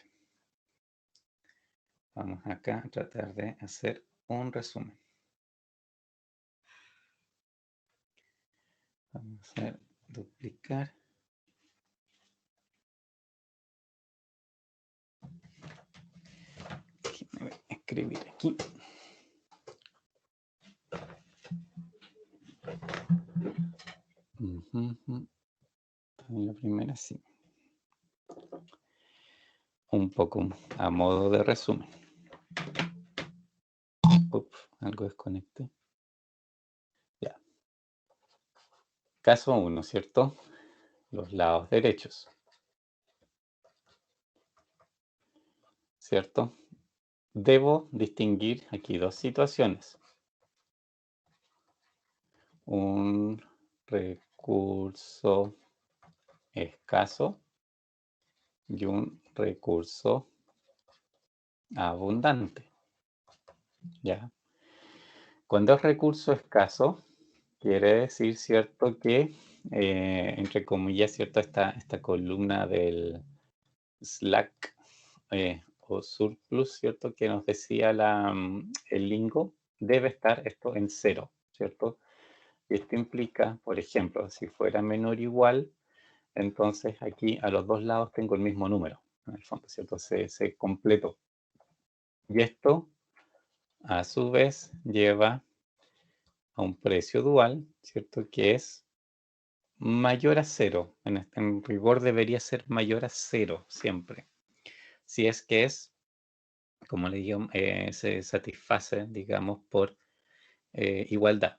Vamos acá a tratar de hacer un resumen. Vamos a hacer duplicar. Déjenme escribir aquí. En la primera sí. Un poco a modo de resumen. Algo desconecté. Ya. Caso 1, ¿cierto? Los lados derechos. ¿Cierto? Debo distinguir aquí dos situaciones. Un recurso escaso y un recurso abundante. ¿Ya? Cuando es recurso escaso, quiere decir, ¿cierto? Que, entre comillas, ¿cierto? Esta columna del slack o surplus, ¿cierto? Que nos decía el lingo, debe estar esto en 0, ¿cierto? Y esto implica, por ejemplo, si fuera menor o igual, entonces aquí a los dos lados tengo el mismo número, en el fondo, ¿cierto? Se completó. Y esto, a su vez, lleva a un precio dual, ¿cierto? Que es mayor a 0. En rigor debería ser mayor a 0 siempre. Si es que es, como le digo, se satisface, digamos, por igualdad.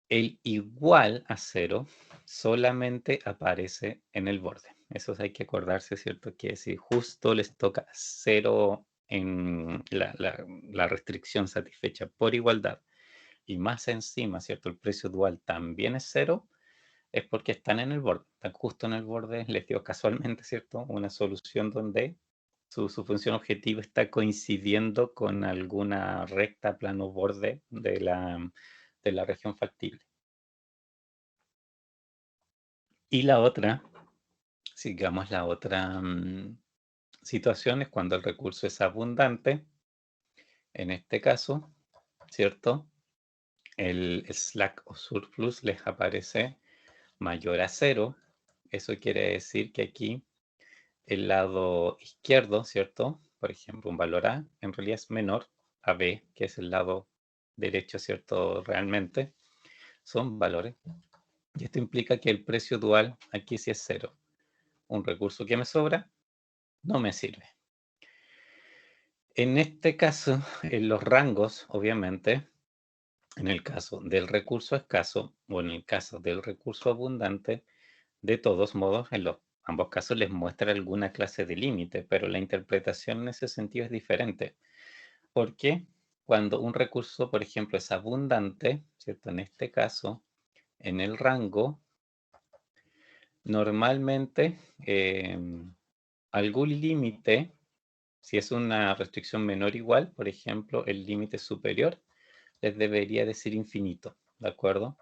El igual a 0 solamente aparece en el borde. Eso hay que acordarse, ¿cierto? Que si justo les toca 0 en la restricción satisfecha por igualdad y más encima, ¿cierto? El precio dual también es 0, es porque están en el borde, están justo en el borde, les dio casualmente, ¿cierto? Una solución donde su función objetivo está coincidiendo con alguna recta, plano, borde de la región factible. Y la otra, sigamos la otra situación es cuando el recurso es abundante. En este caso, ¿cierto? El slack o surplus les aparece mayor a 0. Eso quiere decir que aquí el lado izquierdo, ¿cierto? Por ejemplo, un valor A en realidad es menor a B, que es el lado derecho, ¿cierto? Realmente son valores. Y esto implica que el precio dual aquí sí es 0. Un recurso que me sobra no me sirve. En este caso, en los rangos, obviamente, en el caso del recurso escaso o en el caso del recurso abundante, de todos modos, en ambos casos les muestra alguna clase de límite, pero la interpretación en ese sentido es diferente. Porque cuando un recurso, por ejemplo, es abundante, ¿cierto? En este caso, en el rango, normalmente algún límite, si es una restricción menor o igual, por ejemplo, el límite superior, les debería decir infinito, ¿de acuerdo?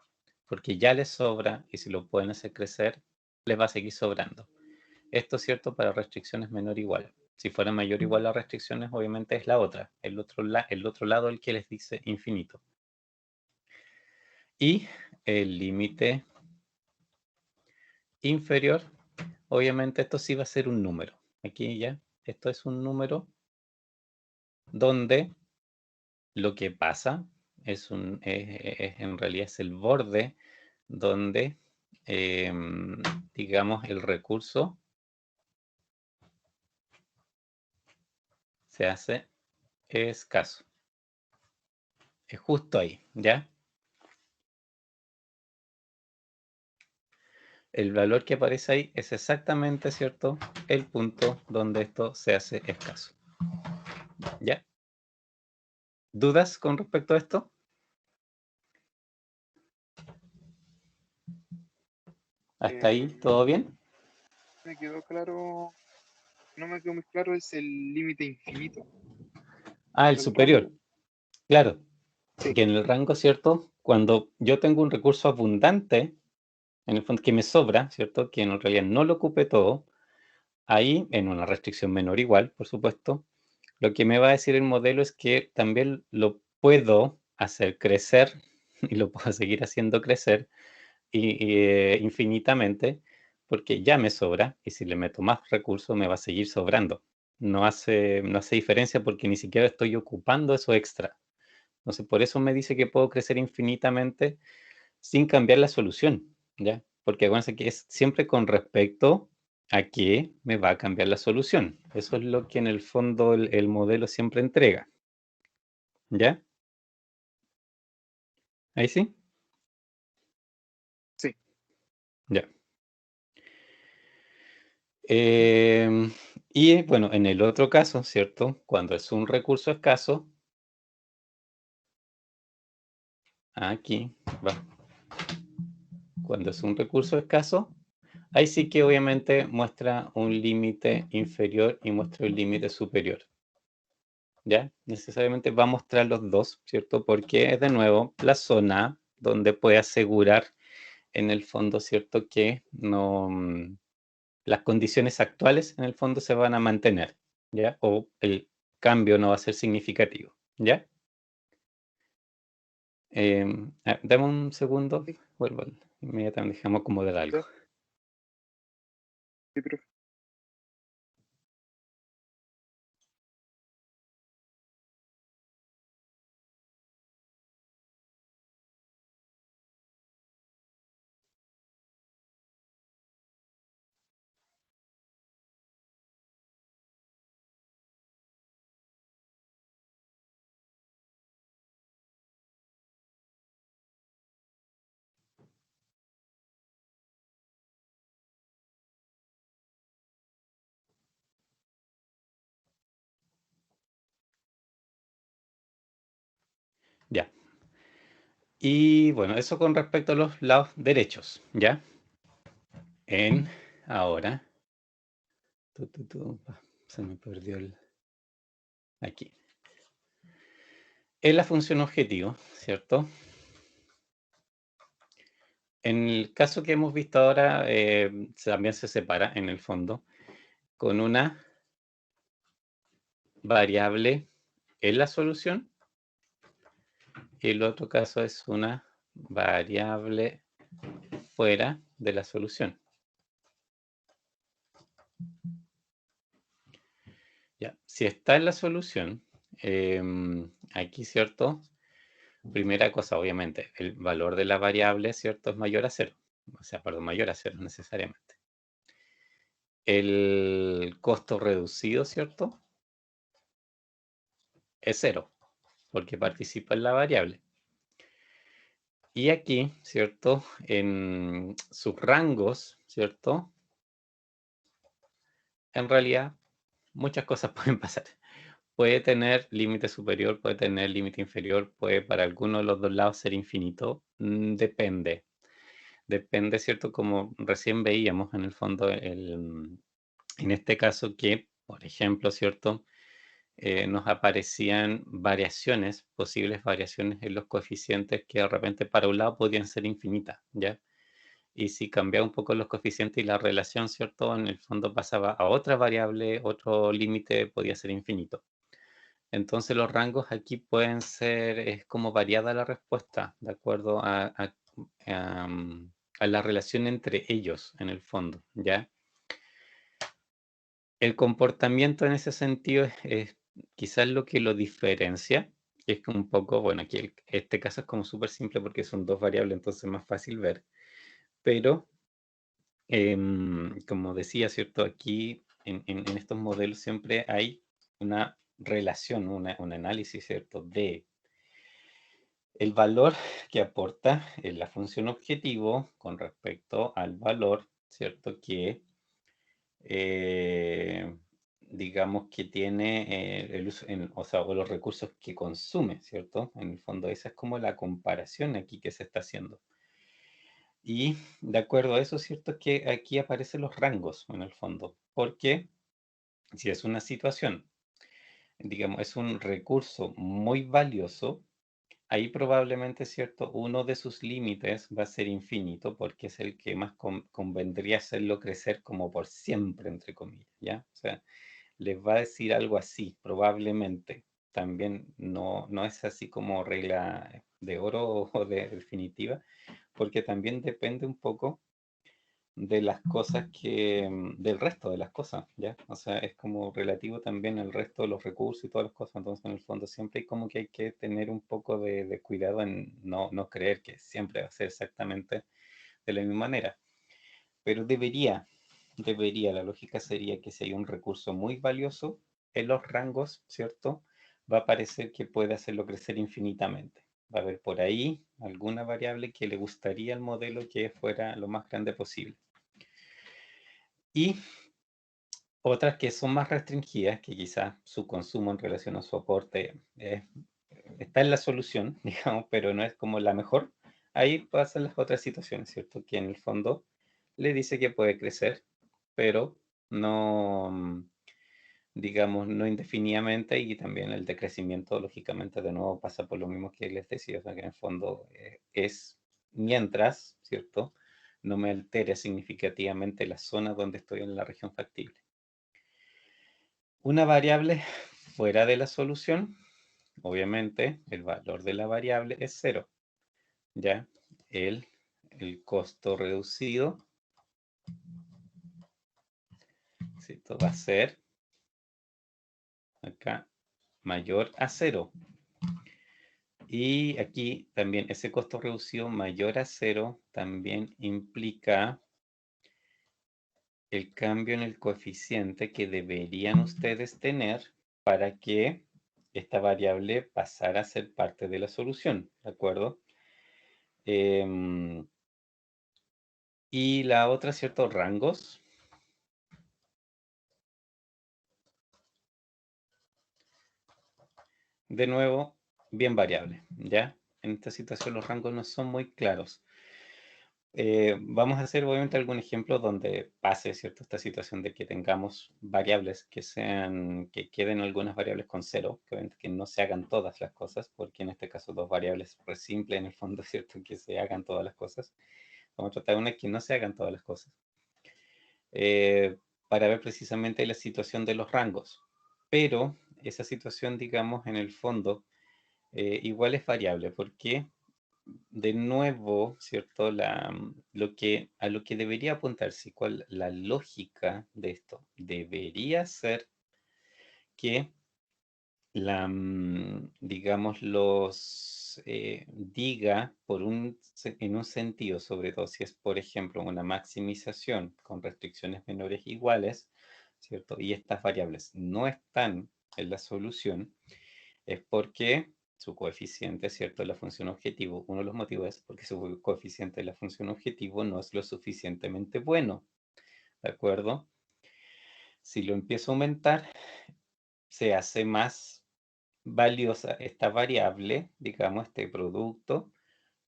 Porque ya les sobra y si lo pueden hacer crecer, les va a seguir sobrando. Esto es cierto para restricciones menor o igual. Si fuera mayor o igual las restricciones, obviamente es la otra, el otro lado el que les dice infinito. Y el límite inferior, obviamente esto sí va a ser un número. Aquí ya, esto es un número donde lo que pasa es en realidad es el borde donde, digamos, el recurso se hace escaso. Es justo ahí, ¿ya? El valor que aparece ahí es exactamente, ¿cierto? El punto donde esto se hace escaso. ¿Ya? ¿Dudas con respecto a esto? ¿Hasta ahí todo bien? Me quedó claro, no me quedó muy claro, es el límite infinito Ah, el del superior. rango. Claro, Sí. que en el rango, ¿cierto? Cuando yo tengo un recurso abundante, en el fondo que me sobra, ¿cierto? Que en realidad no lo ocupe todo, ahí, en una restricción menor igual, por supuesto, lo que me va a decir el modelo es que también lo puedo hacer crecer y lo puedo seguir haciendo crecer infinitamente porque ya me sobra y si le meto más recursos me va a seguir sobrando. No hace diferencia porque ni siquiera estoy ocupando eso extra. Entonces, por eso me dice que puedo crecer infinitamente sin cambiar la solución, ¿ya? Porque acuérdense que es siempre con respecto a qué me va a cambiar la solución. Eso es lo que en el fondo el modelo siempre entrega, ¿ya? ¿Ahí sí? Sí, Ya. Em, y bueno, en el otro caso, ¿cierto? Cuando es un recurso escaso, aquí va. Cuando es un recurso escaso, ahí sí que obviamente muestra un límite inferior y muestra un límite superior. ¿Ya? Necesariamente va a mostrar los dos, ¿cierto? Porque es de nuevo la zona donde puede asegurar en el fondo, ¿cierto? Que no, las condiciones actuales en el fondo se van a mantener, ¿ya? O el cambio no va a ser significativo, ¿ya? Dame un segundo, sí, vuelvo, inmediatamente dejamos acomodar algo. ya, sí, profe. Ya. Y bueno, eso con respecto a los lados derechos, ¿ya? En ahora, se me perdió el aquí. En la función objetivo, ¿cierto? En el caso que hemos visto ahora, también se separa en el fondo con una variable en la solución y el otro caso es una variable fuera de la solución. Ya, si está en la solución, aquí, ¿cierto? Primera cosa, obviamente, el valor de la variable, ¿cierto? Es mayor a cero. O sea, perdón, mayor a cero necesariamente. El costo reducido, ¿cierto? Es cero, porque participa en la variable. Y aquí, ¿cierto? En sus rangos, ¿cierto? En realidad, muchas cosas pueden pasar. Puede tener límite superior, puede tener límite inferior, puede para alguno de los dos lados ser infinito. Depende. Depende, ¿cierto? Como recién veíamos en el fondo, en este caso que, por ejemplo, ¿cierto? Nos aparecían variaciones, posibles variaciones en los coeficientes que de repente para un lado podían ser infinitas, ¿ya? Y si cambiaba un poco los coeficientes y la relación, ¿cierto? En el fondo pasaba a otra variable, otro límite podía ser infinito. Entonces los rangos aquí pueden ser, es como variada la respuesta, de acuerdo a la relación entre ellos, en el fondo, ¿ya? El comportamiento en ese sentido es quizás lo que lo diferencia, es que un poco, bueno, aquí este caso es como súper simple porque son dos variables, entonces es más fácil ver, pero como decía, ¿cierto? Aquí en estos modelos siempre hay una relación, un análisis, ¿cierto? De el valor que aporta en la función objetivo con respecto al valor, ¿cierto? Que eh, digamos que tiene el uso, o sea, o los recursos que consume, ¿cierto? En el fondo, esa es como la comparación aquí que se está haciendo. Y de acuerdo a eso, ¿cierto? Que aquí aparecen los rangos en el fondo, porque si es una situación, digamos, es un recurso muy valioso, ahí probablemente, ¿cierto? Uno de sus límites va a ser infinito porque es el que más convendría hacerlo crecer como por siempre, entre comillas, ¿ya? O sea, les va a decir algo así, probablemente. También no es así como regla de oro o de definitiva, porque también depende un poco de las cosas del resto de las cosas, ¿ya? O sea, es como relativo también al resto de los recursos y todas las cosas, entonces en el fondo siempre hay como que hay que tener un poco de cuidado en no creer que siempre va a ser exactamente de la misma manera, pero la lógica sería que si hay un recurso muy valioso en los rangos, ¿cierto? Va a parecer que puede hacerlo crecer infinitamente. Va a haber por ahí alguna variable que le gustaría al modelo que fuera lo más grande posible. Y otras que son más restringidas, que quizás su consumo en relación a su aporte está en la solución, digamos, pero no es como la mejor. Ahí pasan las otras situaciones, ¿cierto? Que en el fondo le dice que puede crecer, pero no, digamos, no indefinidamente, y también el decrecimiento, lógicamente, de nuevo pasa por lo mismo que les decía, o sea, que en el fondo es mientras, ¿cierto? No me altere significativamente la zona donde estoy en la región factible. Una variable fuera de la solución, obviamente, el valor de la variable es cero, ¿ya? El, el costo reducido, ¿cierto? Va a ser acá mayor a cero. Y aquí también ese costo reducido mayor a cero también implica el cambio en el coeficiente que deberían ustedes tener para que esta variable pasara a ser parte de la solución, ¿de acuerdo? Y la otra, ciertos rangos. De nuevo, bien variable, ¿ya? En esta situación los rangos no son muy claros. Vamos a hacer obviamente algún ejemplo donde pase, ¿cierto? Esta situación de que tengamos variables que queden algunas variables con cero, que obviamente que no se hagan todas las cosas, porque en este caso dos variables es simple en el fondo, ¿cierto? Que se hagan todas las cosas. Vamos a tratar una que no se hagan todas las cosas. Para ver precisamente la situación de los rangos. Pero esa situación, digamos, en el fondo, igual es variable, porque de nuevo, ¿cierto? A lo que debería apuntarse, cuál la lógica de esto, debería ser que digamos, diga en un sentido, sobre todo si es, por ejemplo, una maximización con restricciones menores iguales, ¿cierto? Y estas variables no están en la solución, es porque su coeficiente, ¿cierto? De la función objetivo, uno de los motivos es porque su coeficiente de la función objetivo no es lo suficientemente bueno, ¿de acuerdo? Si lo empiezo a aumentar, se hace más valiosa esta variable, digamos, este producto,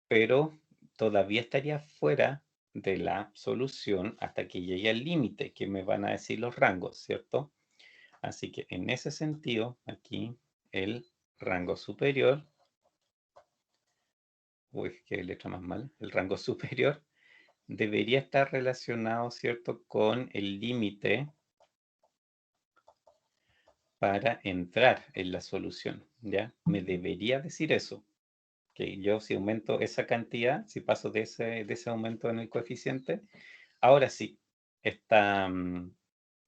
pero todavía estaría fuera de la solución hasta que llegue al límite que me van a decir los rangos, ¿cierto? Así que en ese sentido, aquí el rango superior, uy, qué letra más mal, el rango superior debería estar relacionado, ¿cierto?, con el límite para entrar en la solución, ¿ya? Me debería decir eso. Que yo si aumento esa cantidad, si paso de ese aumento en el coeficiente, ahora sí, esta,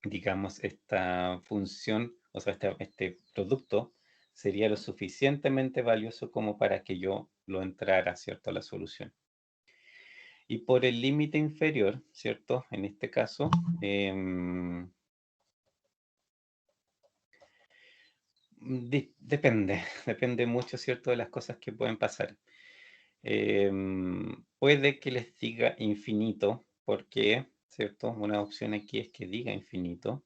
digamos, esta función, o sea, este producto sería lo suficientemente valioso como para que yo lo entrara, ¿cierto?, a la solución. Y por el límite inferior, ¿cierto? En este caso, depende, depende mucho, ¿cierto?, de las cosas que pueden pasar. Puede que les diga infinito, porque, ¿cierto? Una opción aquí es que diga infinito.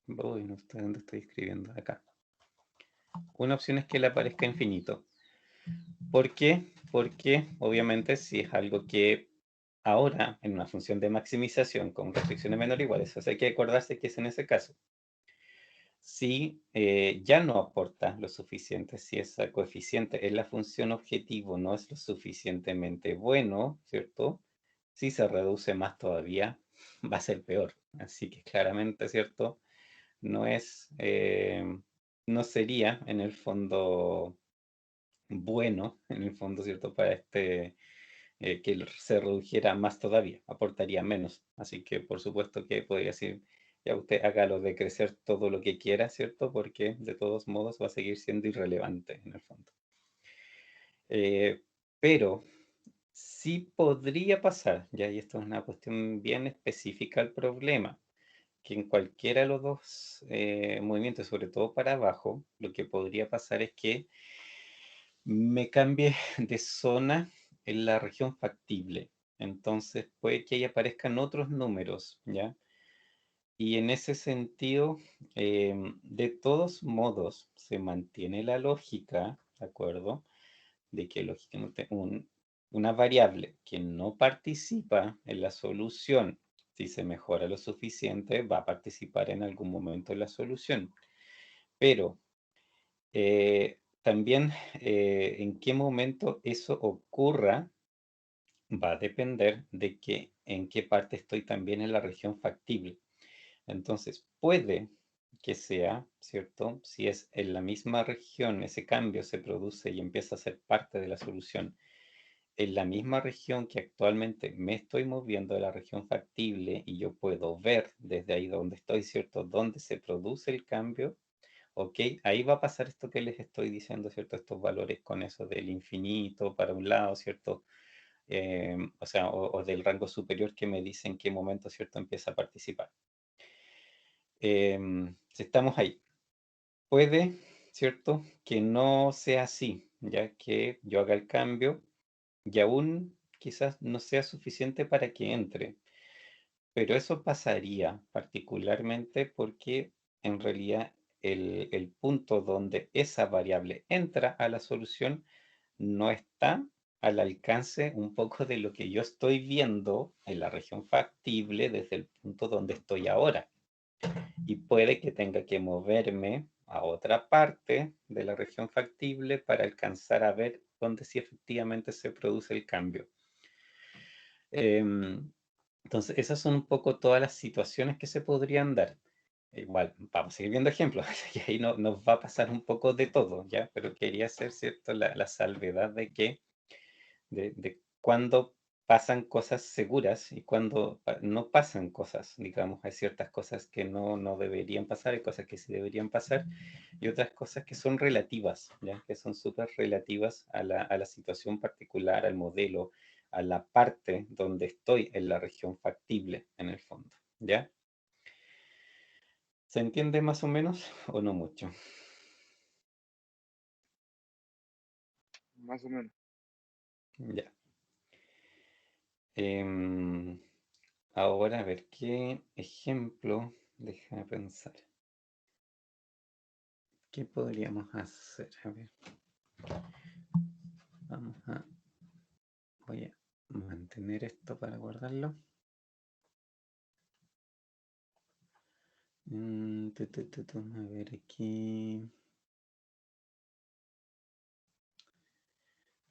Uy, no sé dónde estoy escribiendo, acá. Una opción es que le aparezca infinito. ¿Por qué? Porque obviamente si es algo que ahora, en una función de maximización con restricciones menores o iguales, o sea, hay que acordarse que es en ese caso. Si ya no aporta lo suficiente, si ese coeficiente en la función objetivo no es lo suficientemente bueno, ¿cierto? Si se reduce más todavía, va a ser peor. Así que claramente, ¿cierto? No es, no sería en el fondo bueno, en el fondo, ¿cierto? Para que se redujera más todavía, aportaría menos. Así que por supuesto que podría decir, ya usted hágalo de crecer todo lo que quiera, ¿cierto? Porque de todos modos va a seguir siendo irrelevante en el fondo. Eh, pero sí podría pasar, ya, y esto es una cuestión bien específica al problema, que en cualquiera de los dos movimientos, sobre todo para abajo, lo que podría pasar es que me cambie de zona en la región factible. Entonces puede que ahí aparezcan otros números, ¿ya? Y en ese sentido, de todos modos, se mantiene la lógica, ¿de acuerdo? De que lógicamente una variable que no participa en la solución, si se mejora lo suficiente, va a participar en algún momento en la solución. Pero también en qué momento eso ocurra va a depender de en qué parte estoy también en la región factible. Entonces, puede que sea, ¿cierto? Si es en la misma región, ese cambio se produce y empieza a ser parte de la solución. En la misma región que actualmente me estoy moviendo de la región factible y yo puedo ver desde ahí donde estoy, ¿cierto? Dónde se produce el cambio. Ok, ahí va a pasar esto que les estoy diciendo, ¿cierto? Estos valores con eso del infinito para un lado, ¿cierto? O sea, o del rango superior que me dice en qué momento, ¿cierto? Empieza a participar. Si estamos ahí, puede, ¿cierto? Que no sea así, ya que yo haga el cambio y aún quizás no sea suficiente para que entre. Pero eso pasaría particularmente porque en realidad el punto donde esa variable entra a la solución no está al alcance un poco de lo que yo estoy viendo en la región factible desde el punto donde estoy ahora. Y puede que tenga que moverme a otra parte de la región factible para alcanzar a ver dónde sí efectivamente se produce el cambio. Entonces, esas son un poco todas las situaciones que se podrían dar. Igual, vamos a seguir viendo ejemplos, y ahí nos va a pasar un poco de todo, ¿ya? Pero quería hacer, ¿cierto?, la salvedad de que, de cuando pasan cosas seguras y cuando no pasan cosas, digamos, hay ciertas cosas que no deberían pasar, hay cosas que sí deberían pasar, y otras cosas que son relativas, ¿ya? Que son súper relativas a la situación particular, al modelo, a la parte donde estoy en la región factible, en el fondo, ¿ya? ¿Se entiende más o menos o no mucho? Más o menos. Ya. Em, Ahora, a ver, ¿qué ejemplo? Déjame pensar. ¿Qué podríamos hacer? A ver, vamos a... Voy a mantener esto para guardarlo. A ver aquí.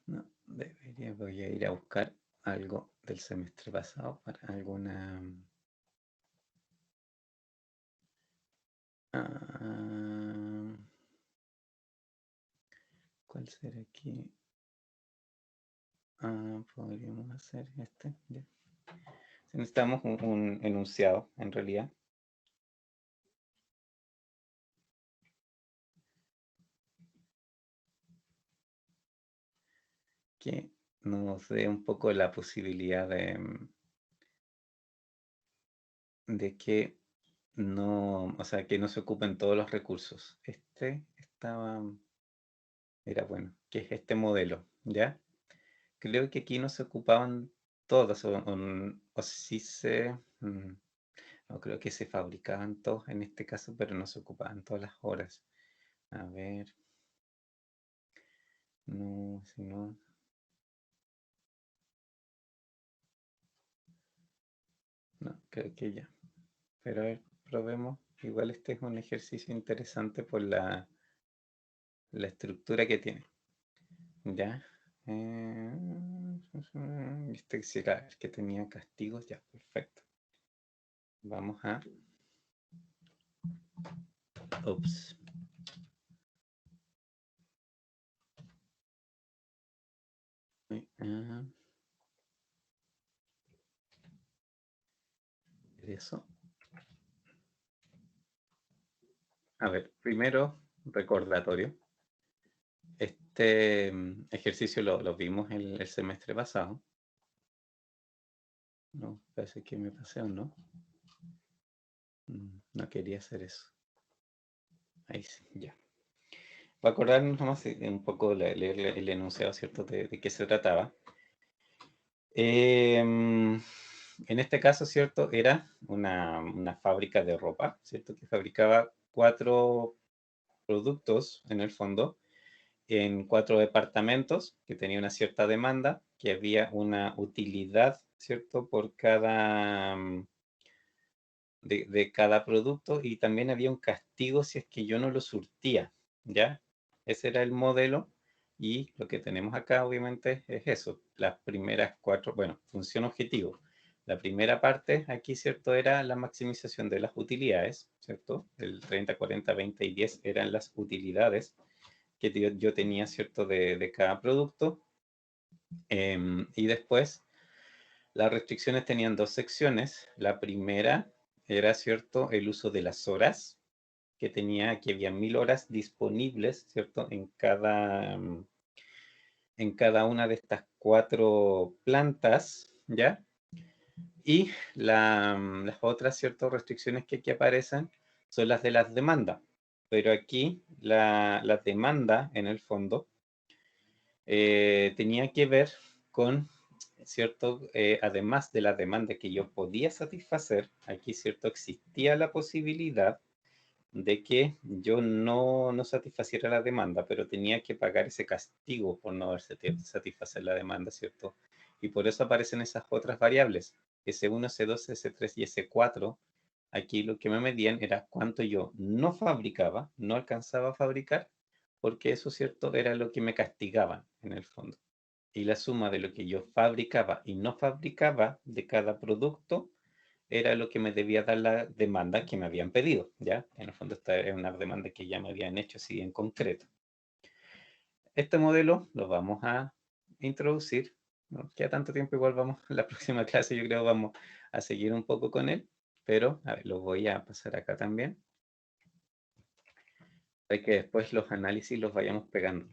No, voy a ir a buscar algo del semestre pasado para alguna... Ah, ¿cuál será aquí? Podríamos hacer este. Ya. Necesitamos un enunciado, en realidad. Que nos dé un poco la posibilidad de que no, o sea, que no se ocupen todos los recursos. Este era bueno, que es este modelo, ¿ya? Creo que aquí no se ocupaban todos, o sí no creo que se fabricaban todos en este caso, pero no se ocupaban todas las horas. A ver, no, si no, no, creo que ya. Pero a ver, probemos. Igual este es un ejercicio interesante por la estructura que tiene. ¿Ya? Este sí era el que tenía castigos. Ya, perfecto. Vamos a... Ups. Eso. A ver, primero, recordatorio. Este ejercicio lo vimos el semestre pasado. No, parece que me pasé o no. No quería hacer eso. Ahí sí, ya. Para acordarnos nomás un poco, leer el enunciado, ¿cierto?, de qué se trataba. En este caso, ¿cierto?, era una fábrica de ropa, ¿cierto?, que fabricaba 4 productos, en el fondo, en 4 departamentos, que tenía una cierta demanda, que había una utilidad, ¿cierto?, por cada, de cada producto, y también había un castigo si es que yo no lo surtía, ¿ya? Ese era el modelo, y lo que tenemos acá obviamente es eso, las primeras 4, bueno, función objetivo. La primera parte aquí, ¿cierto?, era la maximización de las utilidades, ¿cierto? El 30, 40, 20 y 10 eran las utilidades que yo tenía, ¿cierto?, de cada producto. Y después las restricciones tenían 2 secciones. La primera era, ¿cierto?, el uso de las horas, que había 1000 horas disponibles, ¿cierto?, en cada una de estas 4 plantas, ¿ya? Y las otras, ¿cierto?, restricciones que aquí aparecen son las de las demandas. Pero aquí la demanda, en el fondo, tenía que ver con, ¿cierto? Además de la demanda que yo podía satisfacer, aquí, ¿cierto?, existía la posibilidad de que yo no satisfaciera la demanda, pero tenía que pagar ese castigo por no haber satisfacer la demanda, ¿cierto? Y por eso aparecen esas otras variables, S1, S2, S3 y S4. Aquí lo que me medían era cuánto yo no fabricaba, no alcanzaba a fabricar, porque eso, ¿cierto?, era lo que me castigaban en el fondo. Y la suma de lo que yo fabricaba y no fabricaba de cada producto era lo que me debía dar la demanda que me habían pedido, ¿ya? En el fondo esta es una demanda que ya me habían hecho así en concreto. Este modelo lo vamos a introducir, no queda tanto tiempo, igual vamos, en la próxima clase yo creo vamos a seguir un poco con él, pero a ver, lo voy a pasar acá también, para que después los análisis los vayamos pegando.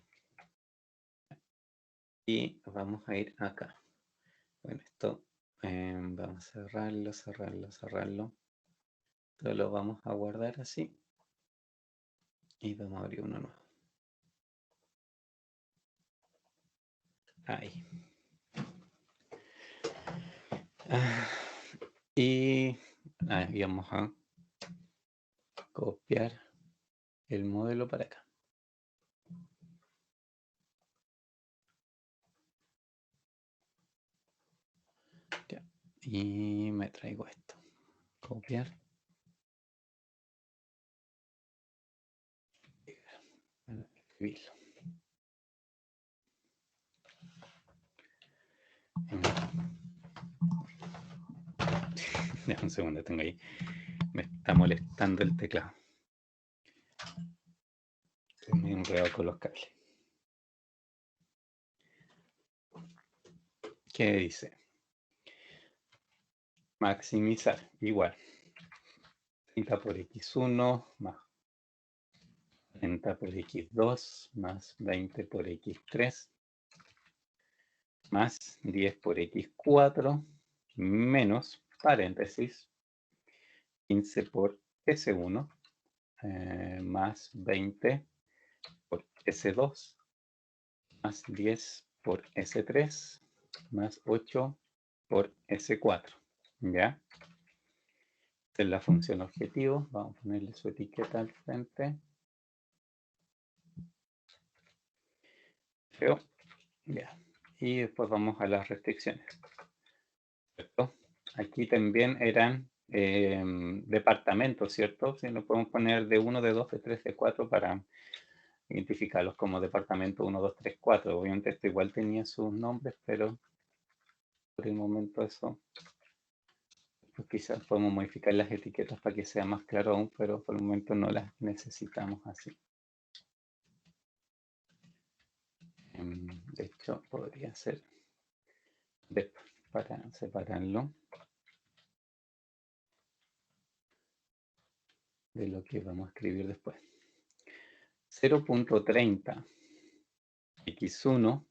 Y vamos a ir acá. Bueno, esto vamos a cerrarlo. Esto lo vamos a guardar así. Y vamos a abrir uno nuevo. Ahí. Y vamos a copiar el modelo para acá. Ya. Y me traigo esto. Copiar. Escribirlo. Ya, un segundo, tengo ahí. Me está molestando el teclado. Me he enredado con los cables. ¿Qué dice? Maximizar. Igual. 30 por x1 más 40 por x2 más 20 por x3 más 10 por x4 menos, paréntesis, 15 por S1 más 20 por S2 más 10 por S3 más 8 por S4. ¿Ya? Esta es la función objetivo. Vamos a ponerle su etiqueta al frente. Feo. Ya. Y después vamos a las restricciones. ¿Cierto? Aquí también eran departamentos, ¿cierto? Si nos podemos poner de 1, de 2, de 3, de 4 para identificarlos como departamento 1, 2, 3, 4. Obviamente esto igual tenía sus nombres, pero por el momento eso, pues quizás podemos modificar las etiquetas para que sea más claro aún, pero por el momento no las necesitamos así. De hecho, podría ser para separarlo de lo que vamos a escribir después. 0.30 x1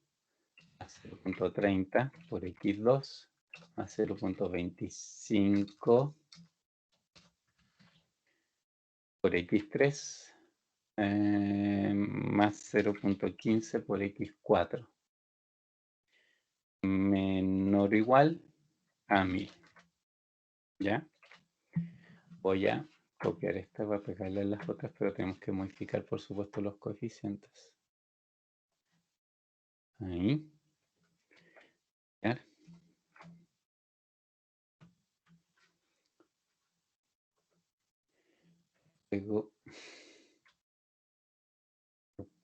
a 0.30 por x2 a 0.25 por x3 más 0.15 por x4 menor o igual a 1000. ¿Ya? Voy a copiar esta para pegarle a las otras, pero tenemos que modificar, por supuesto, los coeficientes. Ahí. ¿Ya?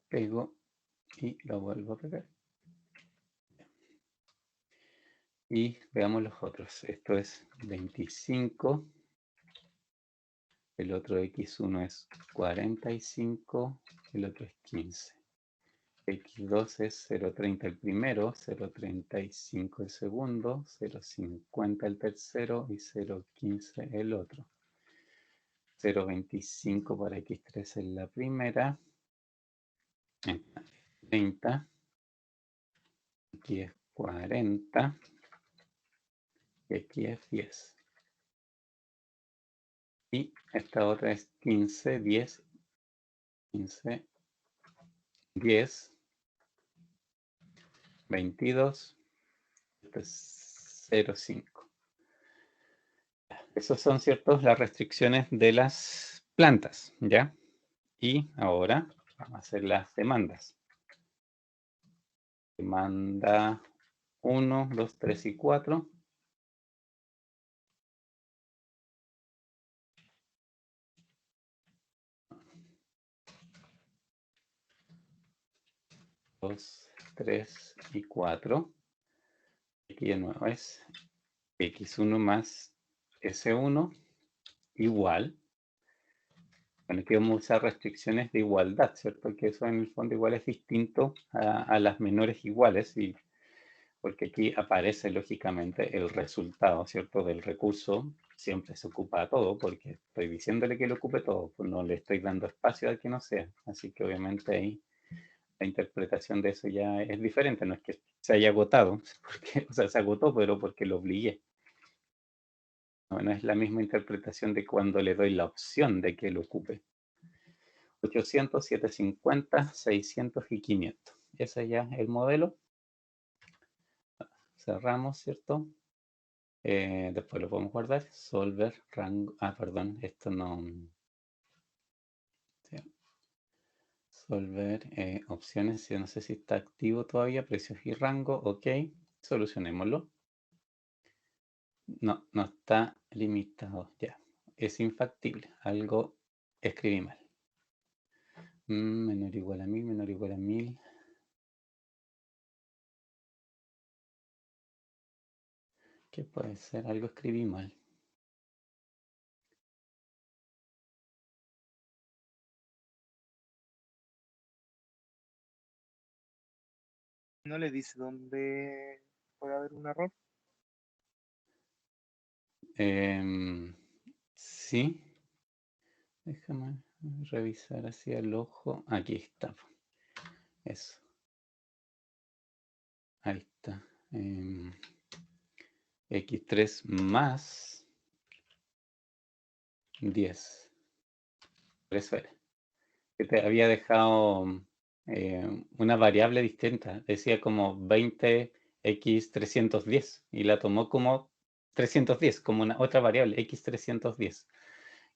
Pego y lo vuelvo a pegar. Y veamos los otros. Esto es 25. El otro x1 es 45. El otro es 15. X2 es 0.30 el primero, 0.35 el segundo, 0.50 el tercero y 0.15 el otro. 0.25 para X3 en la primera. 30. Aquí es 40. Y aquí es 10. Y esta otra es 15, 10, 15, 10, 22. Esto es 0.5. Esas son, ¿ciertos?, las restricciones de las plantas, ¿ya? Y ahora vamos a hacer las demandas. Demanda 1, 2, 3 y 4. Dos, 3 y 4. Aquí de nuevo es x1 más s1 igual. Bueno, aquí vamos a usar restricciones de igualdad, ¿cierto? Que eso en el fondo igual es distinto a las menores iguales, porque aquí aparece lógicamente el resultado, ¿cierto? Del recurso. Siempre se ocupa todo, porque estoy diciéndole que lo ocupe todo, pues no le estoy dando espacio a que no sea. Así que obviamente ahí la interpretación de eso ya es diferente, no es que se haya agotado, porque, o sea, se agotó, pero porque lo obligué. No, no es la misma interpretación de cuando le doy la opción de que lo ocupe. 800, 750, 600 y 500. Ese ya es el modelo. Cerramos, ¿cierto? Después lo podemos guardar. Solver, rango. Perdón, esto no. Sí. Solver, opciones. No sé si está activo todavía. Precios y rango. Ok. Solucionémoslo. No, no está limitado. Ya. Es infactible. Algo escribí mal. Menor o igual a 1000, menor o igual a 1000. ¿Qué puede ser? Algo escribí mal. ¿No le dice dónde puede haber un error? Sí. Déjame revisar hacia el ojo. Aquí está. Eso. Ahí está. X3 más 10. Eso era. Que te había dejado una variable distinta. Decía como 20x310 y la tomó como 310, como una otra variable, x310.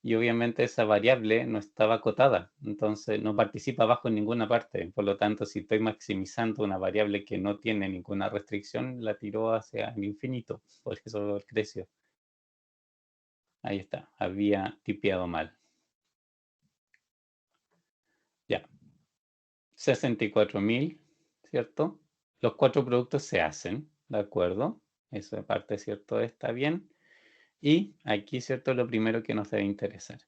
Y obviamente esa variable no estaba acotada, entonces no participa abajo en ninguna parte. Por lo tanto, si estoy maximizando una variable que no tiene ninguna restricción, la tiró hacia el infinito. Por eso creció. Ahí está, había tipeado mal. Ya, 64.000, ¿cierto? Los 4 productos se hacen, ¿de acuerdo? Eso de parte, ¿cierto? Está bien. Y aquí, ¿cierto? Lo primero que nos debe interesar.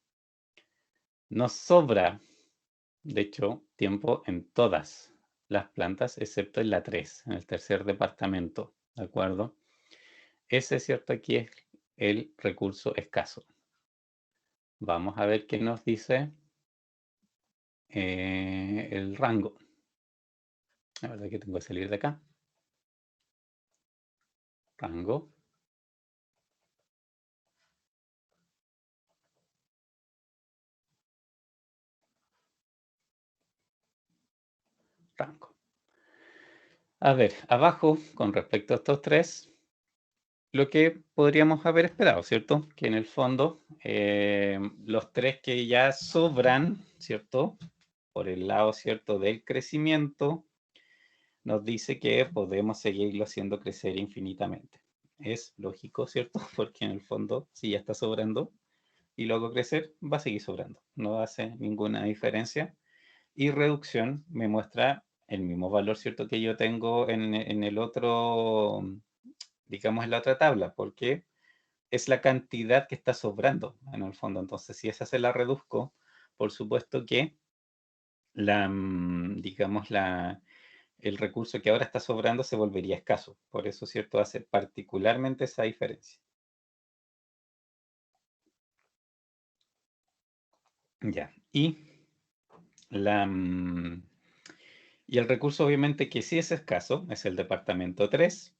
Nos sobra, de hecho, tiempo en todas. las plantas, excepto en la 3, en el tercer departamento, ¿de acuerdo? Ese, ¿cierto? Aquí es el recurso escaso. Vamos a ver qué nos dice el rango. La verdad que tengo que salir de acá. Rango. Rango. A ver, abajo, con respecto a estos tres, lo que podríamos haber esperado, ¿cierto? Que en el fondo los tres que ya sobran, ¿cierto? Por el lado, ¿cierto? Del crecimiento, nos dice que podemos seguirlo haciendo crecer infinitamente. Es lógico, ¿cierto? Porque en el fondo, si ya está sobrando y lo hago crecer, va a seguir sobrando. No hace ninguna diferencia. Y reducción me muestra el mismo valor, ¿cierto? Que yo tengo en el otro, digamos, en la otra tabla, porque es la cantidad que está sobrando en el fondo. Entonces, si esa se la reduzco, por supuesto que digamos, el recurso que ahora está sobrando se volvería escaso. Por eso, ¿cierto? Hace particularmente esa diferencia. Ya. Y el recurso, obviamente, que sí es escaso, es el departamento 3.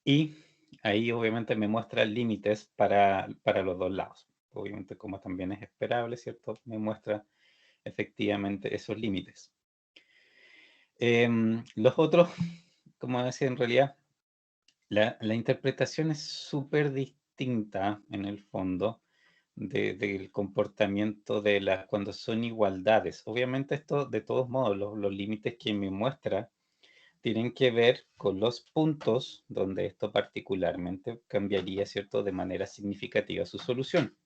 Y ahí, obviamente, me muestra límites para los dos lados. Obviamente, como también es esperable, ¿cierto? Me muestra efectivamente esos límites. Los otros, como decía, en realidad, la interpretación es súper distinta en el fondo del comportamiento de las cuando son igualdades. Obviamente esto, de todos modos, los límites que me muestra tienen que ver con los puntos donde esto particularmente cambiaría, ¿cierto?, de manera significativa su solución.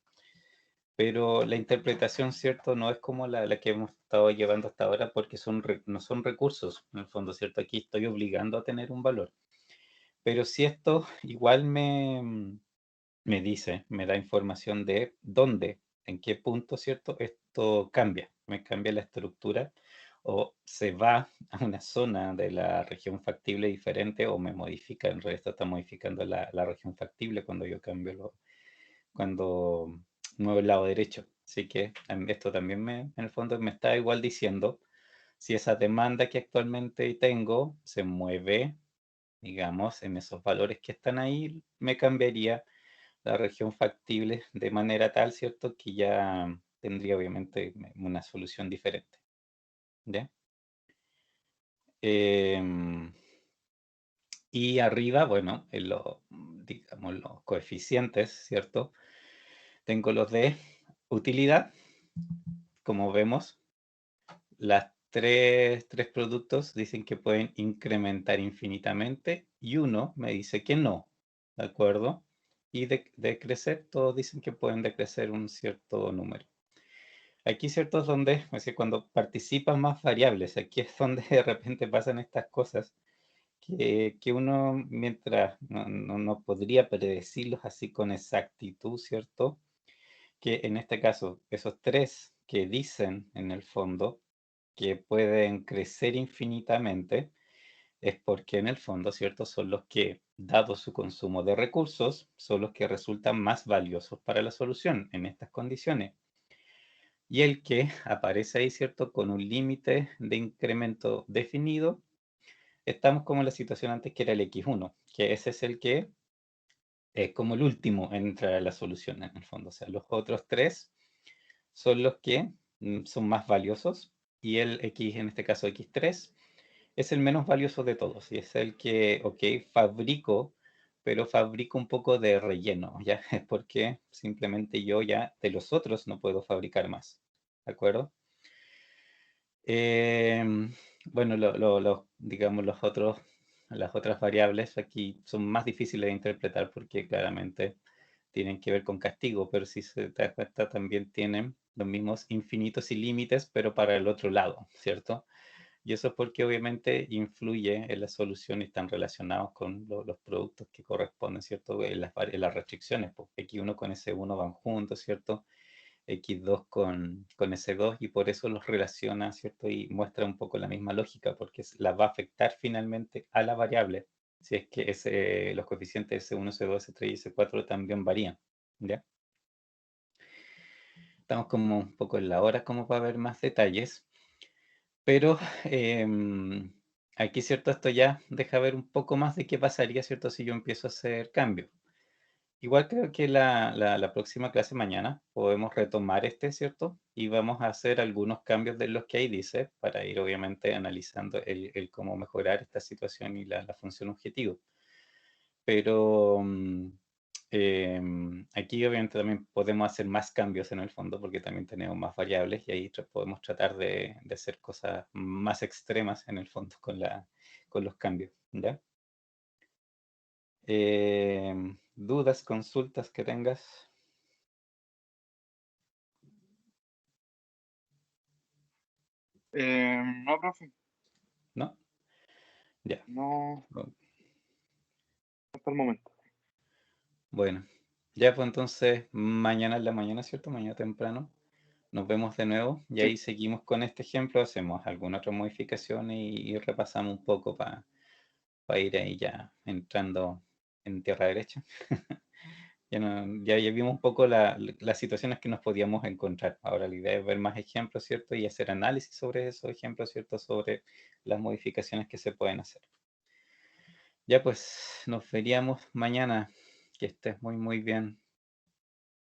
Pero la interpretación, ¿cierto?, no es como la que hemos estado llevando hasta ahora porque no son recursos, en el fondo, ¿cierto? Aquí estoy obligando a tener un valor. Pero si esto igual me dice, me da información de dónde, en qué punto, ¿cierto? Esto cambia, me cambia la estructura o se va a una zona de la región factible diferente o me modifica, en realidad esto está modificando la región factible cuando yo cambio, cuando muevo el lado derecho. Así que esto también en el fondo me está igual diciendo si esa demanda que actualmente tengo se mueve, digamos, en esos valores que están ahí, me cambiaría la región factible de manera tal, ¿cierto? Que ya tendría obviamente una solución diferente. ¿Ya? Em, y arriba, bueno, digamos, los coeficientes, ¿cierto? Tengo los de utilidad, como vemos, las tres productos dicen que pueden incrementar infinitamente y uno me dice que no, ¿de acuerdo? Y decrecer, todos dicen que pueden decrecer un cierto número. Aquí, ¿cierto? Es donde, es decir, cuando participan más variables, aquí es donde de repente pasan estas cosas que uno, mientras no podría predecirlos así con exactitud, ¿cierto? Que en este caso, esos tres que dicen en el fondo que pueden crecer infinitamente, es porque en el fondo, ¿cierto? Son los que, dado su consumo de recursos, son los que resultan más valiosos para la solución en estas condiciones. Y el que aparece ahí, ¿cierto? Con un límite de incremento definido, estamos como en la situación antes que era el X1, que ese es el que es como el último en entrar a la solución en el fondo. O sea, los otros tres son los que son más valiosos y el X, en este caso X3, es el menos valioso de todos y es el que, ok, fabrico, pero fabrico un poco de relleno, ¿ya? Es porque simplemente yo ya de los otros no puedo fabricar más, ¿de acuerdo? Em, bueno, digamos, las otras variables aquí son más difíciles de interpretar porque claramente tienen que ver con castigo, pero si se te das cuenta también tienen los mismos infinitos y límites, pero para el otro lado, ¿cierto? Y eso es porque obviamente influye en la solución y están relacionados con los productos que corresponden, ¿cierto? En las restricciones, porque aquí uno con ese uno van juntos, ¿cierto? x2 con s2 y por eso los relaciona, ¿cierto? Y muestra un poco la misma lógica, porque la va a afectar finalmente a la variable, si es que los coeficientes S1, S2, S3 y S4 también varían, ¿ya? Estamos como un poco en la hora como para ver más detalles, pero aquí, ¿cierto? Esto ya deja ver un poco más de qué pasaría, ¿cierto? Si yo empiezo a hacer cambios. Igual creo que la próxima clase mañana podemos retomar ¿cierto? Y vamos a hacer algunos cambios de los que ahí dice para ir obviamente analizando el cómo mejorar esta situación y la función objetivo. Pero aquí obviamente también podemos hacer más cambios en el fondo porque también tenemos más variables y ahí podemos tratar de hacer cosas más extremas en el fondo con los cambios, ¿ya? ¿Dudas, consultas que tengas? No, profe, ¿No? Ya. no Bu- hasta el momento. Bueno. Ya pues entonces mañana en la mañana, ¿cierto? Mañana temprano. Nos vemos de nuevo y Sí, ahí seguimos con este ejemplo, hacemos alguna otra modificación y repasamos un poco para ir ahí ya entrando en tierra derecha. Ya, ya vimos un poco las situaciones que nos podíamos encontrar. Ahora la idea es ver más ejemplos, ¿cierto? Y hacer análisis sobre esos ejemplos, ¿cierto? Sobre las modificaciones que se pueden hacer. Ya pues, nos veríamos mañana. Que estés muy, muy bien.